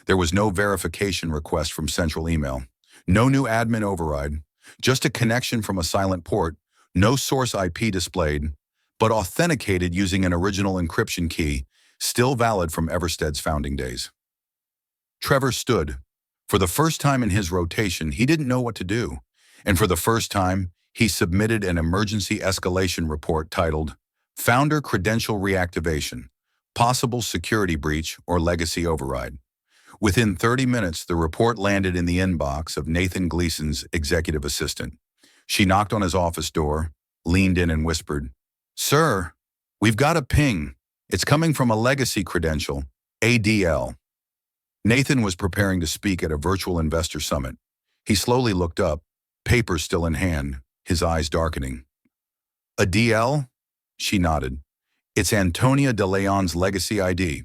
There was no verification request from central email, no new admin override, just a connection from a silent port, no source IP displayed, but authenticated using an original encryption key, still valid from Everstead's founding days. Trevor stood. For the first time in his rotation, he didn't know what to do. And for the first time, he submitted an emergency escalation report titled Founder Credential Reactivation, Possible Security Breach or Legacy Override. Within 30 minutes, the report landed in the inbox of Nathan Gleason's executive assistant. She knocked on his office door, leaned in and whispered, "Sir, we've got a ping. It's coming from a legacy credential, ADL." Nathan was preparing to speak at a virtual investor summit. He slowly looked up, papers still in hand, his eyes darkening. "A DL?" She nodded. "It's Antonia de Leon's legacy ID."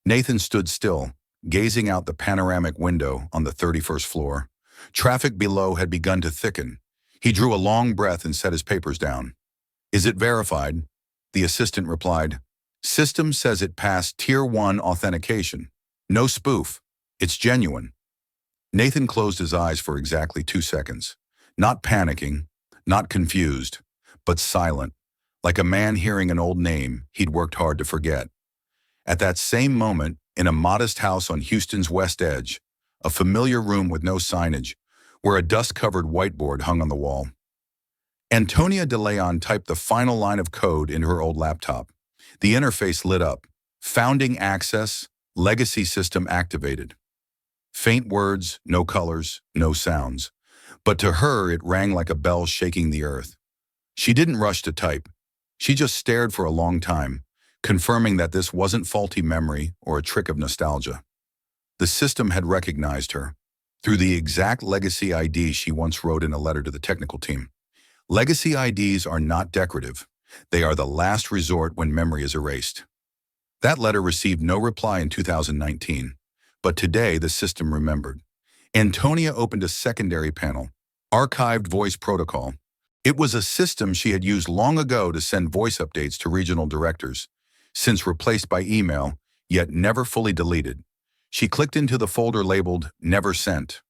Nathan stood still, gazing out the panoramic window on the 31st floor. Traffic below had begun to thicken. He drew a long breath and set his papers down. "Is it verified?" The assistant replied, "System says it passed Tier 1 authentication. No spoof. It's genuine." Nathan closed his eyes for exactly 2 seconds. Not panicking, not confused, but silent, like a man hearing an old name he'd worked hard to forget. At that same moment, in a modest house on Houston's West Edge, a familiar room with no signage, where a dust-covered whiteboard hung on the wall, Antonia de Leon typed the final line of code into her old laptop. The interface lit up. Founding access, legacy system activated. Faint words, no colors, no sounds. But to her, it rang like a bell shaking the earth. She didn't rush to type. She just stared for a long time, confirming that this wasn't faulty memory or a trick of nostalgia. The system had recognized her, through the exact legacy ID she once wrote in a letter to the technical team. Legacy IDs are not decorative. They are the last resort when memory is erased. That letter received no reply in 2019, but today the system remembered. Antonia opened a secondary panel, Archived Voice Protocol. It was a system she had used long ago to send voice updates to regional directors, since replaced by email, yet never fully deleted. She clicked into the folder labeled Never Sent.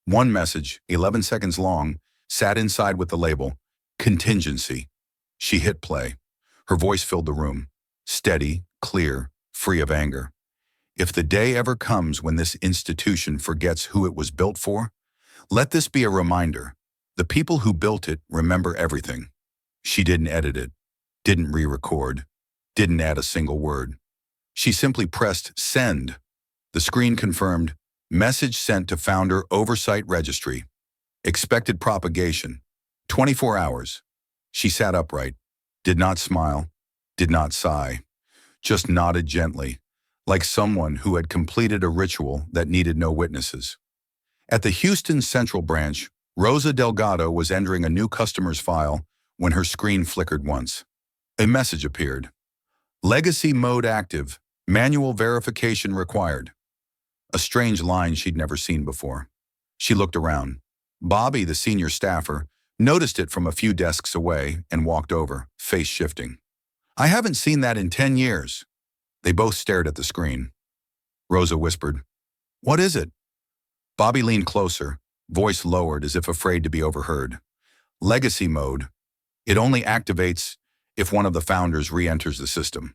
One message, 11 seconds long, sat inside with the label Contingency. She hit play. Her voice filled the room, steady, clear, free of anger. If the day ever comes when this institution forgets who it was built for, let this be a reminder. The people who built it remember everything. She didn't edit it, didn't re-record, didn't add a single word. She simply pressed send. The screen confirmed, message sent to Founder Oversight Registry. Expected propagation, 24 hours. She sat upright, did not smile, did not sigh, just nodded gently, like someone who had completed a ritual that needed no witnesses. At the Houston Central branch, Rosa Delgado was entering a new customer's file when her screen flickered once. A message appeared. Legacy mode active, manual verification required. A strange line she'd never seen before. She looked around. Bobby, the senior staffer, noticed it from a few desks away and walked over, face shifting. "I haven't seen that in 10 years. They both stared at the screen. Rosa whispered, "What is it?" Bobby leaned closer, voice lowered as if afraid to be overheard. "Legacy mode. It only activates if one of the founders re-enters the system."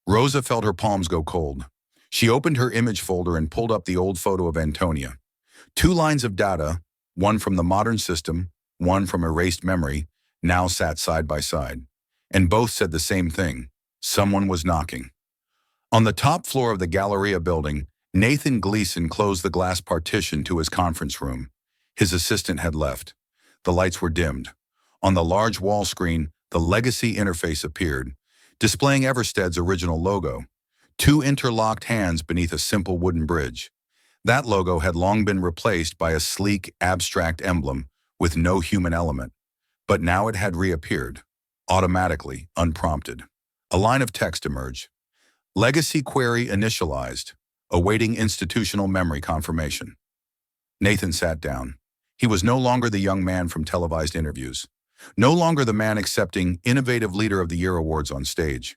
Rosa felt her palms go cold. She opened her image folder and pulled up the old photo of Antonia. 2 lines of data, one from the modern system, one from erased memory, now sat side by side. And both said the same thing. Someone was knocking. On the top floor of the Galleria building, Nathan Gleason closed the glass partition to his conference room. His assistant had left. The lights were dimmed. On the large wall screen, the legacy interface appeared, displaying Everstead's original logo. 2 interlocked hands beneath a simple wooden bridge. That logo had long been replaced by a sleek, abstract emblem with no human element. But now it had reappeared, automatically, unprompted. A line of text emerged. Legacy query initialized, awaiting institutional memory confirmation. Nathan sat down. He was no longer the young man from televised interviews. No longer the man accepting Innovative Leader of the Year awards on stage.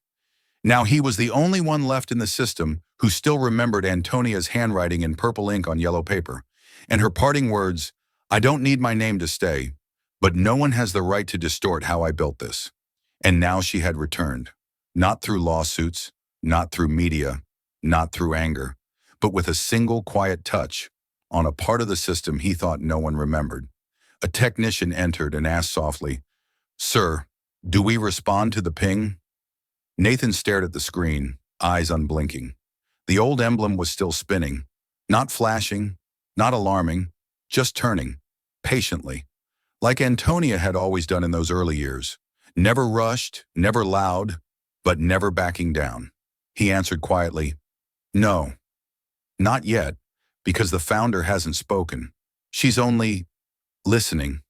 Now he was the only one left in the system who still remembered Antonia's handwriting in purple ink on yellow paper, and her parting words, "I don't need my name to stay, but no one has the right to distort how I built this." And now she had returned, not through lawsuits, not through media, not through anger, but with a single quiet touch on a part of the system he thought no one remembered. A technician entered and asked softly, "Sir, do we respond to the ping?" Nathan stared at the screen, eyes unblinking. The old emblem was still spinning, not flashing, not alarming, just turning, patiently, like Antonia had always done in those early years. Never rushed, never loud, but never backing down. He answered quietly, "No, not yet, because the founder hasn't spoken. She's only listening."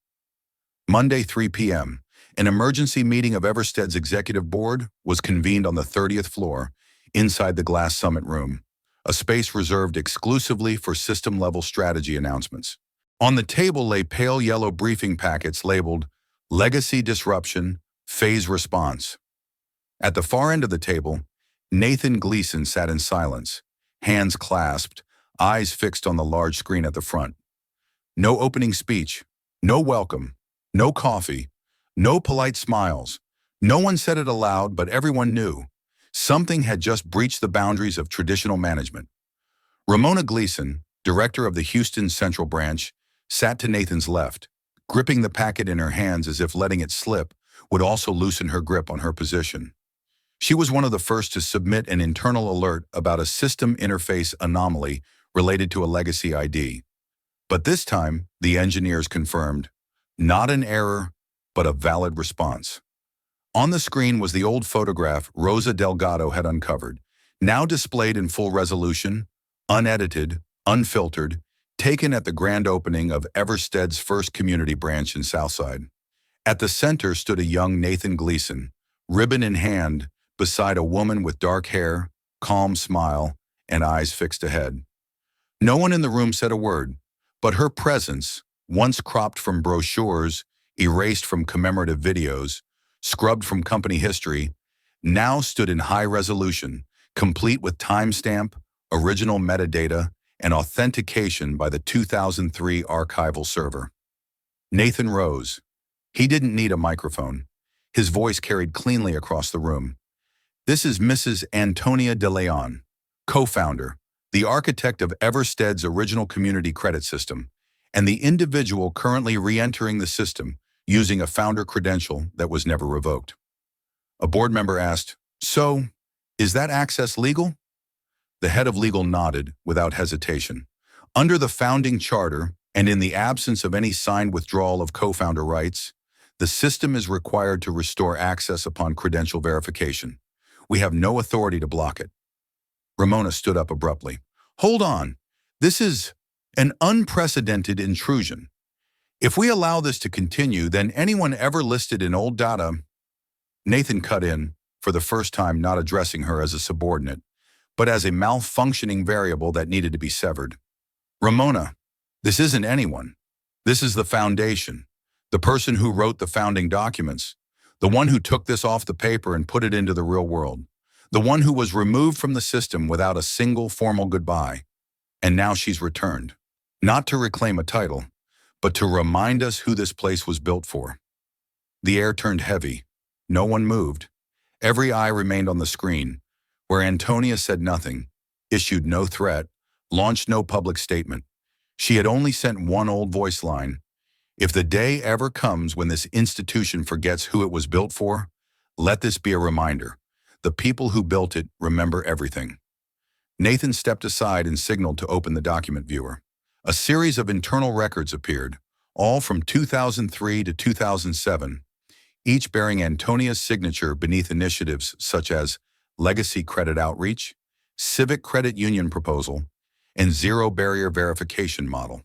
Monday, 3 p.m., an emergency meeting of Everstead's executive board was convened on the 30th floor, inside the Glass Summit Room, a space reserved exclusively for system-level strategy announcements. On the table lay pale yellow briefing packets labeled Legacy Disruption, Phase Response. At the far end of the table, Nathan Gleason sat in silence, hands clasped, eyes fixed on the large screen at the front. No opening speech, no welcome, no coffee, no polite smiles. No one said it aloud, but everyone knew. Something had just breached the boundaries of traditional management. Ramona Gleason, director of the Houston Central Branch, sat to Nathan's left, gripping the packet in her hands as if letting it slip would also loosen her grip on her position. She was one of the first to submit an internal alert about a system interface anomaly related to a legacy ID. But this time, the engineers confirmed, not an error, but a valid response. On the screen was the old photograph Rosa Delgado had uncovered, now displayed in full resolution, unedited, unfiltered, taken at the grand opening of Everstead's first community branch in Southside. At the center stood a young Nathan Gleason, ribbon in hand, beside a woman with dark hair, calm smile, and eyes fixed ahead. No one in the room said a word, but her presence, once cropped from brochures, erased from commemorative videos, scrubbed from company history, now stood in high resolution, complete with timestamp, original metadata, and authentication by the 2003 archival server. Nathan rose. He didn't need a microphone. His voice carried cleanly across the room. "This is Mrs. Antonia de Leon, co-founder, the architect of Everstead's original community credit system, and the individual currently re-entering the system using a founder credential that was never revoked." A board member asked, "So, is that access legal?" The head of legal nodded without hesitation. "Under the founding charter, and in the absence of any signed withdrawal of co-founder rights, the system is required to restore access upon credential verification. We have no authority to block it." Ramona stood up abruptly. "Hold on. This is an unprecedented intrusion. If we allow this to continue, then anyone ever listed in old data—" Nathan cut in, for the first time not addressing her as a subordinate, but as a malfunctioning variable that needed to be severed. "Ramona, this isn't anyone. This is the foundation, the person who wrote the founding documents, the one who took this off the paper and put it into the real world, the one who was removed from the system without a single formal goodbye. And now she's returned, not to reclaim a title, but to remind us who this place was built for." The air turned heavy. No one moved. Every eye remained on the screen, where Antonia said nothing, issued no threat, launched no public statement. She had only sent one old voice line: "If the day ever comes when this institution forgets who it was built for, let this be a reminder. The people who built it remember everything." Nathan stepped aside and signaled to open the document viewer. A series of internal records appeared, all from 2003 to 2007, each bearing Antonia's signature beneath initiatives such as Legacy Credit Outreach, Civic Credit Union Proposal, and Zero Barrier Verification Model.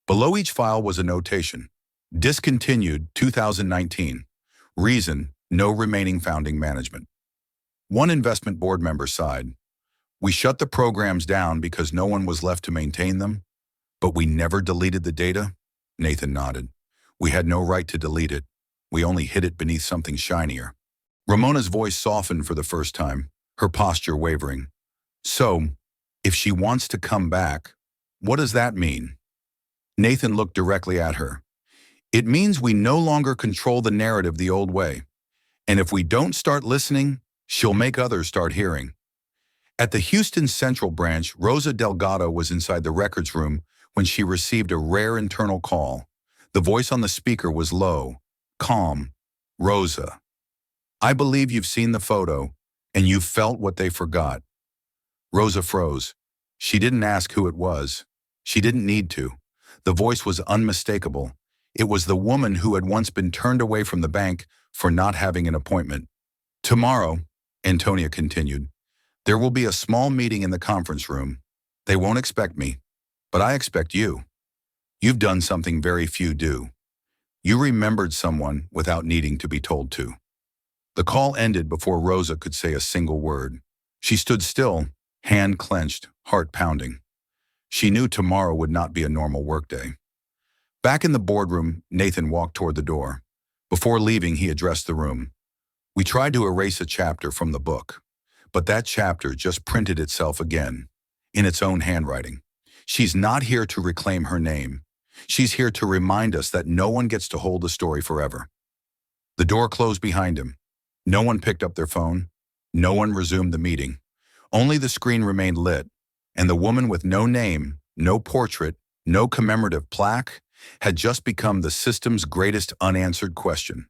Below each file was a notation: discontinued 2019. Reason: no remaining founding management. One investment board member sighed. "We shut the programs down because no one was left to maintain them, but we never deleted the data." Nathan nodded. "We had no right to delete it. We only hid it beneath something shinier. Ramona's voice softened for the first time, her posture wavering. So, if she wants to come back, what does that mean? Nathan looked directly at her. It means we no longer control the narrative the old way. And if we don't start listening, she'll make others start hearing. At the Houston Central branch, Rosa Delgado was inside the records room when she received a rare internal call. The voice on the speaker was low, calm. Rosa, I believe you've seen the photo, and you've felt what they forgot. Rosa froze. She didn't ask who it was. She didn't need to. The voice was unmistakable. It was the woman who had once been turned away from the bank for not having an appointment. Tomorrow, Antonia continued, there will be a small meeting in the conference room. They won't expect me, but I expect you. You've done something very few do. You remembered someone without needing to be told to. The call ended before Rosa could say a single word. She stood still, hand clenched, heart pounding. She knew tomorrow would not be a normal workday. Back in the boardroom, Nathan walked toward the door. Before leaving, he addressed the room. We tried to erase a chapter from the book, but that chapter just printed itself again, in its own handwriting. She's not here to reclaim her name. She's here to remind us that no one gets to hold the story forever. The door closed behind him. No one picked up their phone. No one resumed the meeting. Only the screen remained lit, and the woman with no name, no portrait, no commemorative plaque, had just become the system's greatest unanswered question.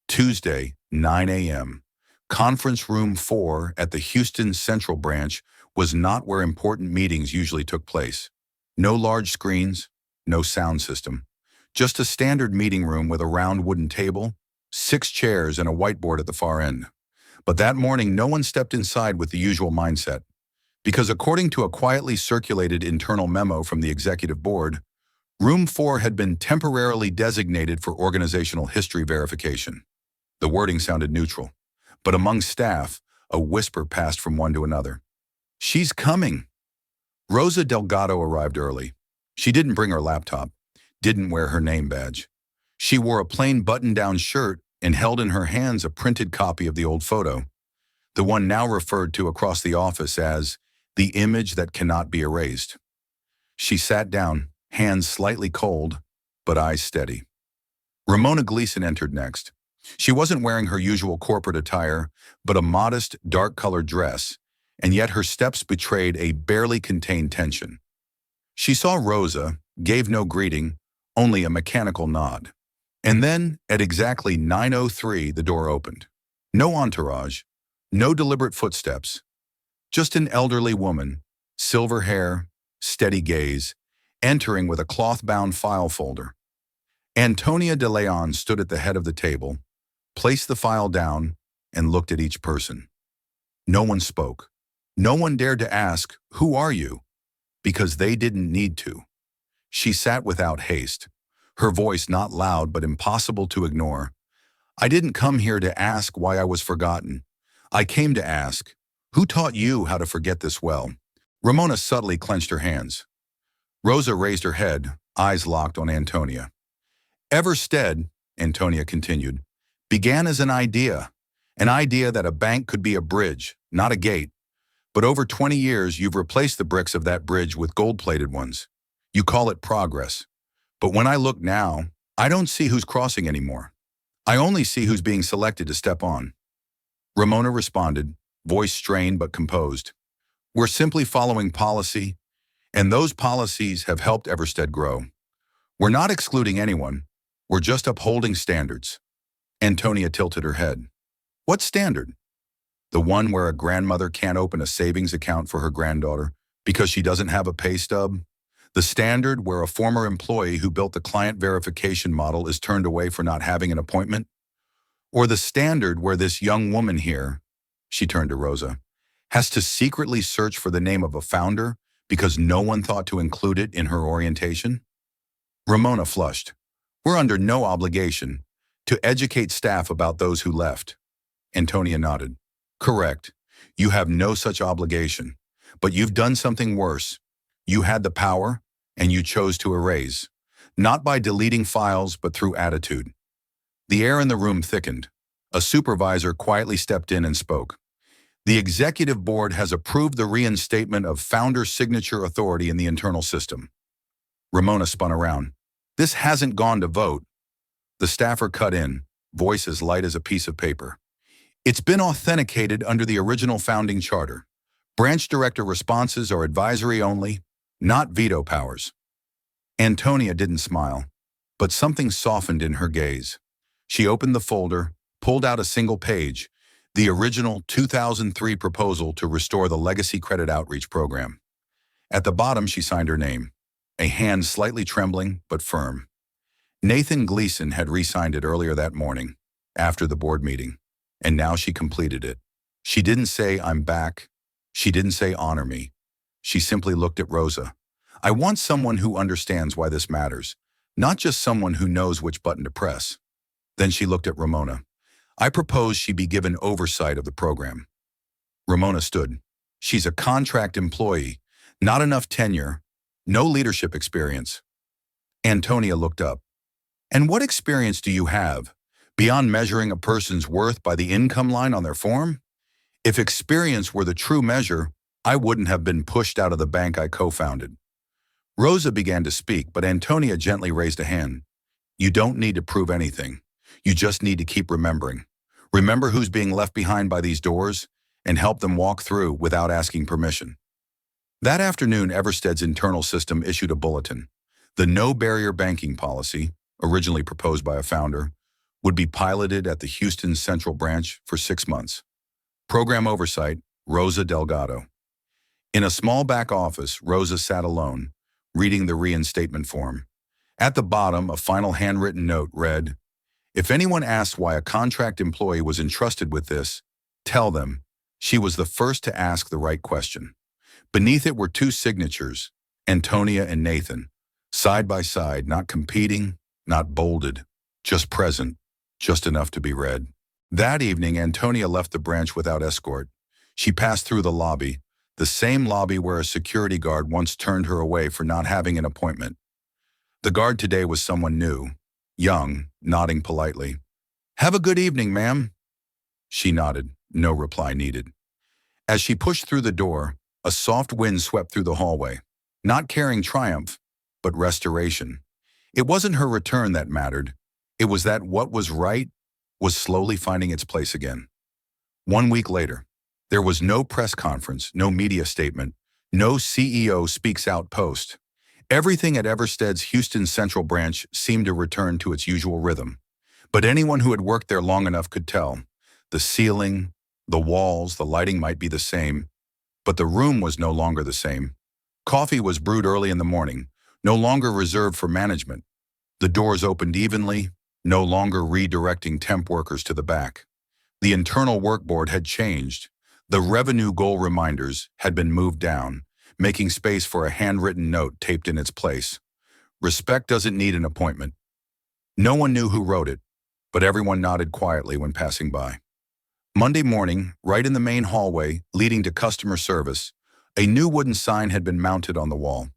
Tuesday, 9 a.m. Conference Room 4 at the Houston Central branch was not where important meetings usually took place. No large screens, no sound system. Just a standard meeting room with a round wooden table, 6 chairs, and a whiteboard at the far end. But that morning, no one stepped inside with the usual mindset. Because according to a quietly circulated internal memo from the executive board, Room 4 had been temporarily designated for organizational history verification. The wording sounded neutral, but among staff, a whisper passed from one to another. She's coming. Rosa Delgado arrived early. She didn't bring her laptop, didn't wear her name badge. She wore a plain button-down shirt and held in her hands a printed copy of the old photo, the one now referred to across the office as the image that cannot be erased. She sat down, hands slightly cold, but eyes steady. Ramona Gleason entered next. She wasn't wearing her usual corporate attire, but a modest, dark-colored dress, and yet her steps betrayed a barely contained tension. She saw Rosa, gave no greeting, only a mechanical nod. And then, at exactly 9:03, the door opened. No entourage, no deliberate footsteps, just an elderly woman, silver hair, steady gaze, entering with a cloth-bound file folder. Antonia de Leon stood at the head of the table, placed the file down, and looked at each person. No one spoke. No one dared to ask, "Who are you?" because they didn't need to. She sat without haste, her voice not loud but impossible to ignore. I didn't come here to ask why I was forgotten. I came to ask, who taught you how to forget this well? Ramona subtly clenched her hands. Rosa raised her head, eyes locked on Antonia. Everstead, Antonia continued, began as an idea that a bank could be a bridge, not a gate. But over 20 years, you've replaced the bricks of that bridge with gold-plated ones. You call it progress. But when I look now, I don't see who's crossing anymore. I only see who's being selected to step on. Ramona responded, voice strained but composed. We're simply following policy, and those policies have helped Everstead grow. We're not excluding anyone. We're just upholding standards. Antonia tilted her head. What standard? The one where a grandmother can't open a savings account for her granddaughter because she doesn't have a pay stub? The standard where a former employee who built the client verification model is turned away for not having an appointment? Or the standard where this young woman here, she turned to Rosa, has to secretly search for the name of a founder because no one thought to include it in her orientation? Ramona flushed. We're under no obligation to educate staff about those who left. Antonia nodded. Correct. You have no such obligation. But you've done something worse. You had the power, and you chose to erase. Not by deleting files, but through attitude. The air in the room thickened. A supervisor quietly stepped in and spoke. The executive board has approved the reinstatement of founder signature authority in the internal system. Ramona spun around. This hasn't gone to vote. The staffer cut in, voice as light as a piece of paper. It's been authenticated under the original founding charter. Branch director responses are advisory only, not veto powers. Antonia didn't smile, but something softened in her gaze. She opened the folder, pulled out a single page, the original 2003 proposal to restore the Legacy Credit Outreach Program. At the bottom, she signed her name, a hand slightly trembling but firm. Nathan Gleason had re-signed it earlier that morning, after the board meeting, and now she completed it. She didn't say, "I'm back." She didn't say, "Honor me." She simply looked at Rosa. "I want someone who understands why this matters, not just someone who knows which button to press." Then she looked at Ramona. "I propose she be given oversight of the program." Ramona stood. "She's a contract employee, not enough tenure, no leadership experience." Antonia looked up. "And what experience do you have, beyond measuring a person's worth by the income line on their form? If experience were the true measure, I wouldn't have been pushed out of the bank I co-founded." Rosa began to speak, but Antonia gently raised a hand. "You don't need to prove anything. You just need to keep remembering. Remember who's being left behind by these doors, and help them walk through without asking permission." That afternoon, Everstead's internal system issued a bulletin. The no-barrier banking policy, originally proposed by a founder, would be piloted at the Houston Central Branch for 6 months. Program oversight, Rosa Delgado. In a small back office, Rosa sat alone, reading the reinstatement form. At the bottom, a final handwritten note read, "If anyone asks why a contract employee was entrusted with this, tell them she was the first to ask the right question." Beneath it were 2 signatures, Antonia and Nathan, side by side, not competing, not bolded, just present, just enough to be read. That evening, Antonia left the branch without escort. She passed through the lobby, the same lobby where a security guard once turned her away for not having an appointment. The guard today was someone new, young, nodding politely. "Have a good evening, ma'am." She nodded, no reply needed. As she pushed through the door, a soft wind swept through the hallway, not carrying triumph, but restoration. It wasn't her return that mattered. It was that what was right was slowly finding its place again. 1 week later, there was no press conference, no media statement, no CEO speaks out post. Everything at Everstead's Houston Central Branch seemed to return to its usual rhythm. But anyone who had worked there long enough could tell. The ceiling, the walls, the lighting might be the same, but the room was no longer the same. Coffee was brewed early in the morning, no longer reserved for management. The doors opened evenly, no longer redirecting temp workers to the back. The internal workboard had changed. The revenue goal reminders had been moved down, making space for a handwritten note taped in its place. "Respect doesn't need an appointment." No one knew who wrote it, but everyone nodded quietly when passing by. Monday morning, right in the main hallway leading to customer service, a new wooden sign had been mounted on the wall.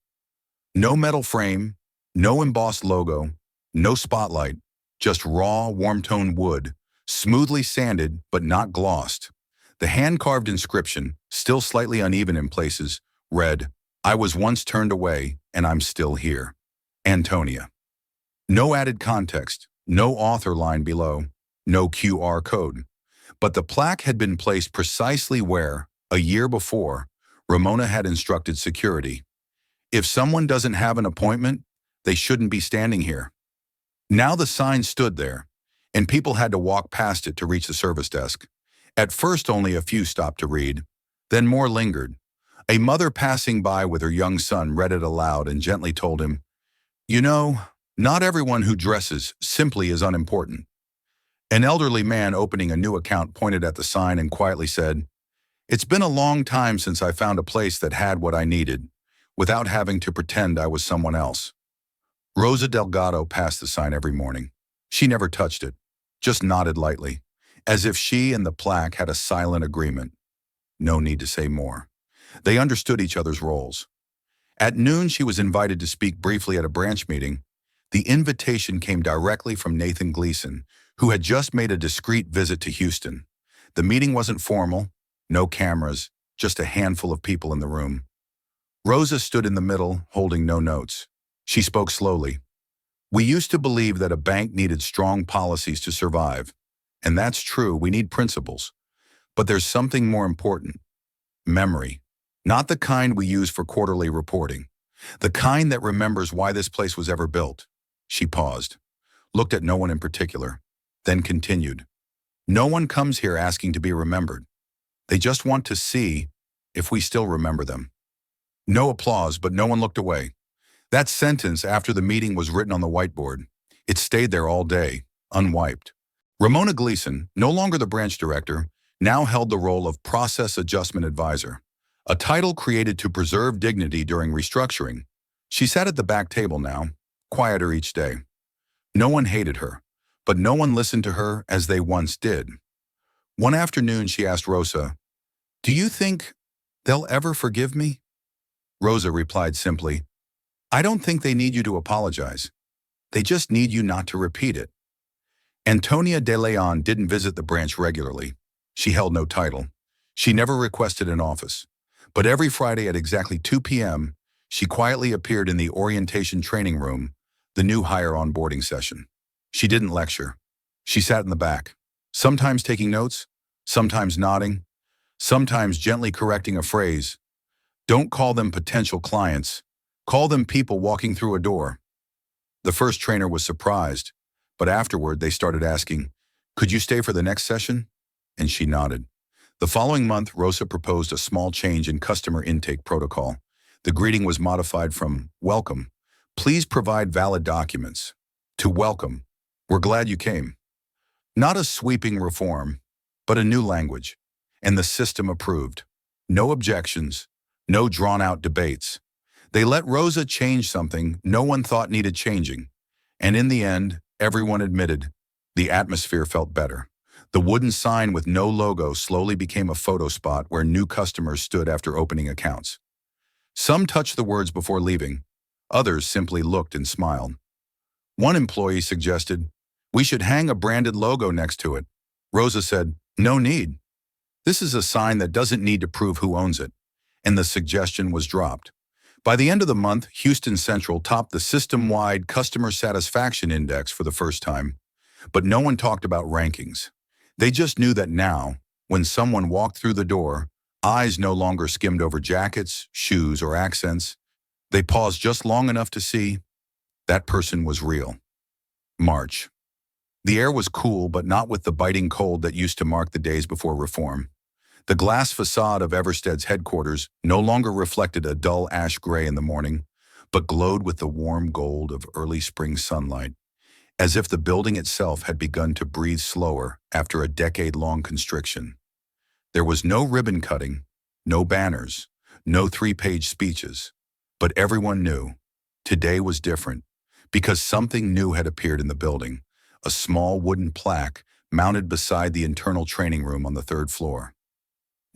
No metal frame, no embossed logo, no spotlight, just raw, warm-toned wood, smoothly sanded but not glossed. The hand-carved inscription, still slightly uneven in places, read, "I was once turned away, and I'm still here. Antonia." No added context, no author line below, no QR code. But the plaque had been placed precisely where, a year before, Ramona had instructed security. If someone doesn't have an appointment, they shouldn't be standing here. Now the sign stood there, and people had to walk past it to reach the service desk. At first only a few stopped to read, then more lingered. A mother passing by with her young son read it aloud and gently told him, "You know, not everyone who dresses simply is unimportant." An elderly man opening a new account pointed at the sign and quietly said, "It's been a long time since I found a place that had what I needed, without having to pretend I was someone else." Rosa Delgado passed the sign every morning. She never touched it, just nodded lightly, as if she and the plaque had a silent agreement. No need to say more. They understood each other's roles. At noon, she was invited to speak briefly at a branch meeting. The invitation came directly from Nathan Gleason, who had just made a discreet visit to Houston. The meeting wasn't formal, no cameras, just a handful of people in the room. Rosa stood in the middle, holding no notes. She spoke slowly. We used to believe that a bank needed strong policies to survive. And that's true, we need principles. But there's something more important. Memory. Not the kind we use for quarterly reporting. The kind that remembers why this place was ever built. She paused, looked at no one in particular, then continued. No one comes here asking to be remembered. They just want to see if we still remember them. No applause, but no one looked away. That sentence after the meeting was written on the whiteboard. It stayed there all day, unwiped. Ramona Gleason, no longer the branch director, now held the role of Process Adjustment Advisor, a title created to preserve dignity during restructuring. She sat at the back table now, quieter each day. No one hated her, but no one listened to her as they once did. One afternoon she asked Rosa, "Do you think they'll ever forgive me?" Rosa replied simply, "I don't think they need you to apologize. They just need you not to repeat it." Antonia de Leon didn't visit the branch regularly. She held no title. She never requested an office. But every Friday at exactly 2 p.m., she quietly appeared in the orientation training room, the new hire onboarding session. She didn't lecture. She sat in the back, sometimes taking notes, sometimes nodding, sometimes gently correcting a phrase. Don't call them potential clients. Call them people walking through a door. The first trainer was surprised, but afterward they started asking, "Could you stay for the next session?" And she nodded. The following month, Rosa proposed a small change in customer intake protocol. The greeting was modified from "Welcome. Please provide valid documents," to "Welcome. We're glad you came." Not a sweeping reform, but a new language. And the system approved. No objections, no drawn-out debates. They let Rosa change something no one thought needed changing. And in the end, everyone admitted, the atmosphere felt better. The wooden sign with no logo slowly became a photo spot where new customers stood after opening accounts. Some touched the words before leaving. Others simply looked and smiled. One employee suggested, "We should hang a branded logo next to it." Rosa said, "No need. This is a sign that doesn't need to prove who owns it." And the suggestion was dropped. By the end of the month, Houston Central topped the system-wide customer satisfaction index for the first time. But no one talked about rankings. They just knew that now, when someone walked through the door, eyes no longer skimmed over jackets, shoes, or accents. They paused just long enough to see that person was real. March. The air was cool, but not with the biting cold that used to mark the days before reform. The glass facade of Everstead's headquarters no longer reflected a dull ash gray in the morning, but glowed with the warm gold of early spring sunlight, as if the building itself had begun to breathe slower after a decade-long constriction. There was no ribbon cutting, no banners, no three-page speeches, but everyone knew today was different because something new had appeared in the building, a small wooden plaque mounted beside the internal training room on the third floor.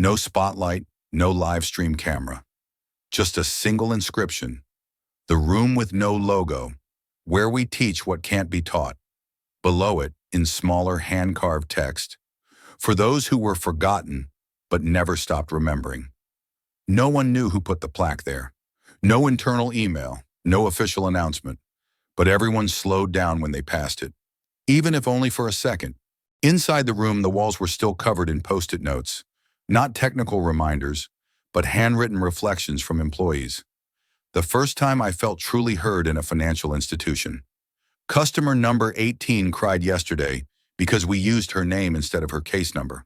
No spotlight, no live stream camera, just a single inscription, "The room with no logo, where we teach what can't be taught." Below it, in smaller hand-carved text, "For those who were forgotten but never stopped remembering." No one knew who put the plaque there. No internal email, no official announcement, but everyone slowed down when they passed it, even if only for a second. Inside the room, the walls were still covered in post-it notes, not technical reminders, but handwritten reflections from employees. The first time I felt truly heard in a financial institution. Customer number 18 cried yesterday because we used her name instead of her case number.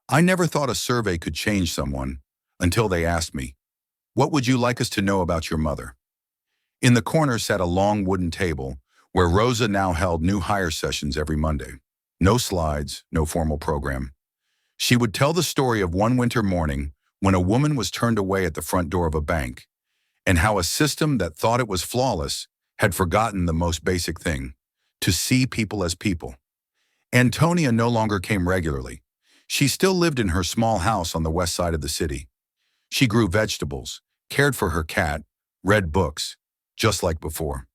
I never thought a survey could change someone until they asked me, "What would you like us to know about your mother?" In the corner sat a long wooden table where Rosa now held new hire sessions every Monday. No slides, no formal program. She would tell the story of one winter morning when a woman was turned away at the front door of a bank, and how a system that thought it was flawless had forgotten the most basic thing, to see people as people. Antonia no longer came regularly. She still lived in her small house on the west side of the city. She grew vegetables, cared for her cat, read books, just like before.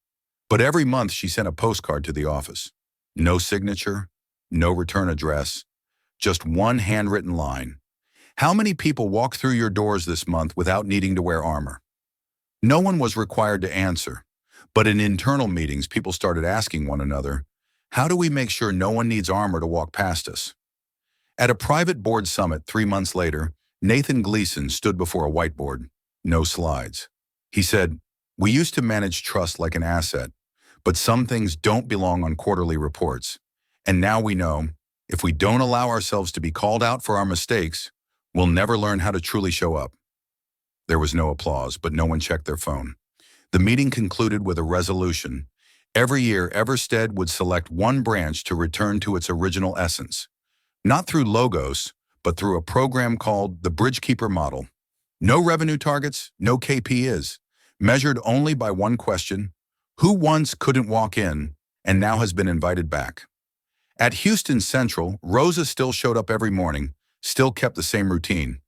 But every month she sent a postcard to the office. No signature, no return address, just one handwritten line. How many people walked through your doors this month without needing to wear armor? No one was required to answer, but in internal meetings, people started asking one another, how do we make sure no one needs armor to walk past us? At a private board summit 3 months later, Nathan Gleason stood before a whiteboard. No slides. He said, we used to manage trust like an asset, but some things don't belong on quarterly reports. And now we know, if we don't allow ourselves to be called out for our mistakes, we'll never learn how to truly show up. There was no applause, but no one checked their phone. The meeting concluded with a resolution. Every year, Everstead would select one branch to return to its original essence. Not through logos, but through a program called the Bridgekeeper Model. No revenue targets, no KPIs, measured only by one question: who once couldn't walk in and now has been invited back? At Houston Central, Rosa still showed up every morning, still kept the same routine.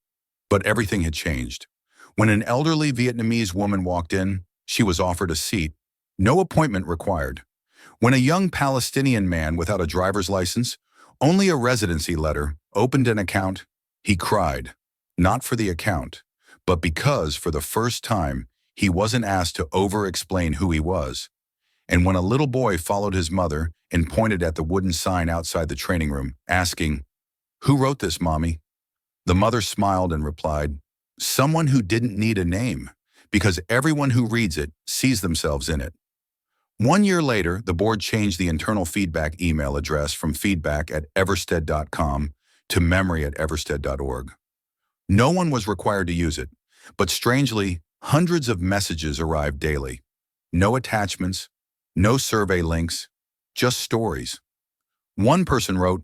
But everything had changed. When an elderly Vietnamese woman walked in, she was offered a seat. No appointment required. When a young Palestinian man without a driver's license, only a residency letter, opened an account, he cried. Not for the account, but because for the first time, he wasn't asked to over-explain who he was. And when a little boy followed his mother and pointed at the wooden sign outside the training room, asking, "Who wrote this, Mommy?" The mother smiled and replied, "Someone who didn't need a name, because everyone who reads it sees themselves in it." 1 year later, the board changed the internal feedback email address from feedback@everstead.com to memory@everstead.org. No one was required to use it, but strangely, hundreds of messages arrived daily. No attachments, no survey links, just stories. One person wrote,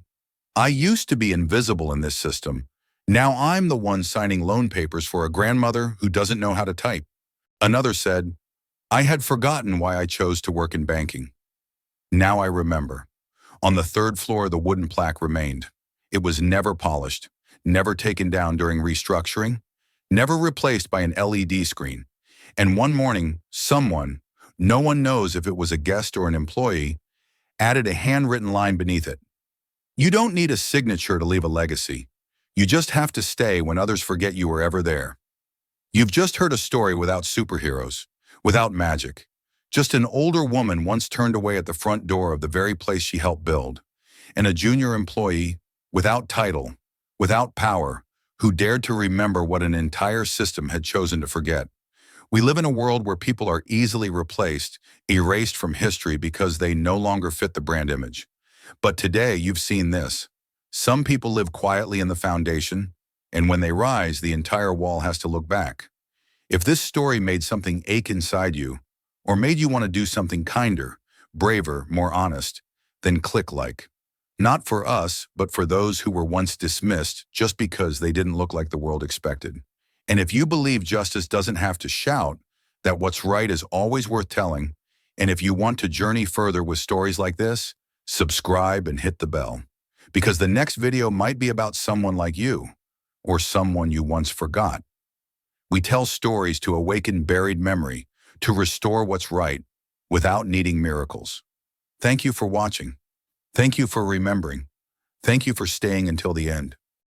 "I used to be invisible in this system. Now I'm the one signing loan papers for a grandmother who doesn't know how to type." Another said, "I had forgotten why I chose to work in banking. Now I remember." On the third floor, the wooden plaque remained. It was never polished, never taken down during restructuring, never replaced by an LED screen. And one morning, someone, no one knows if it was a guest or an employee, added a handwritten line beneath it. You don't need a signature to leave a legacy. You just have to stay when others forget you were ever there. You've just heard a story without superheroes, without magic. Just an older woman once turned away at the front door of the very place she helped build, and a junior employee, without title, without power, who dared to remember what an entire system had chosen to forget. We live in a world where people are easily replaced, erased from history because they no longer fit the brand image. But today, you've seen this. Some people live quietly in the foundation, and when they rise, the entire wall has to look back. If this story made something ache inside you, or made you want to do something kinder, braver, more honest, then click like. Not for us, but for those who were once dismissed just because they didn't look like the world expected. And if you believe justice doesn't have to shout, that what's right is always worth telling, and if you want to journey further with stories like this, subscribe and hit the bell. Because the next video might be about someone like you, or someone you once forgot. We tell stories to awaken buried memory, to restore what's right, without needing miracles. Thank you for watching. Thank you for remembering. Thank you for staying until the end.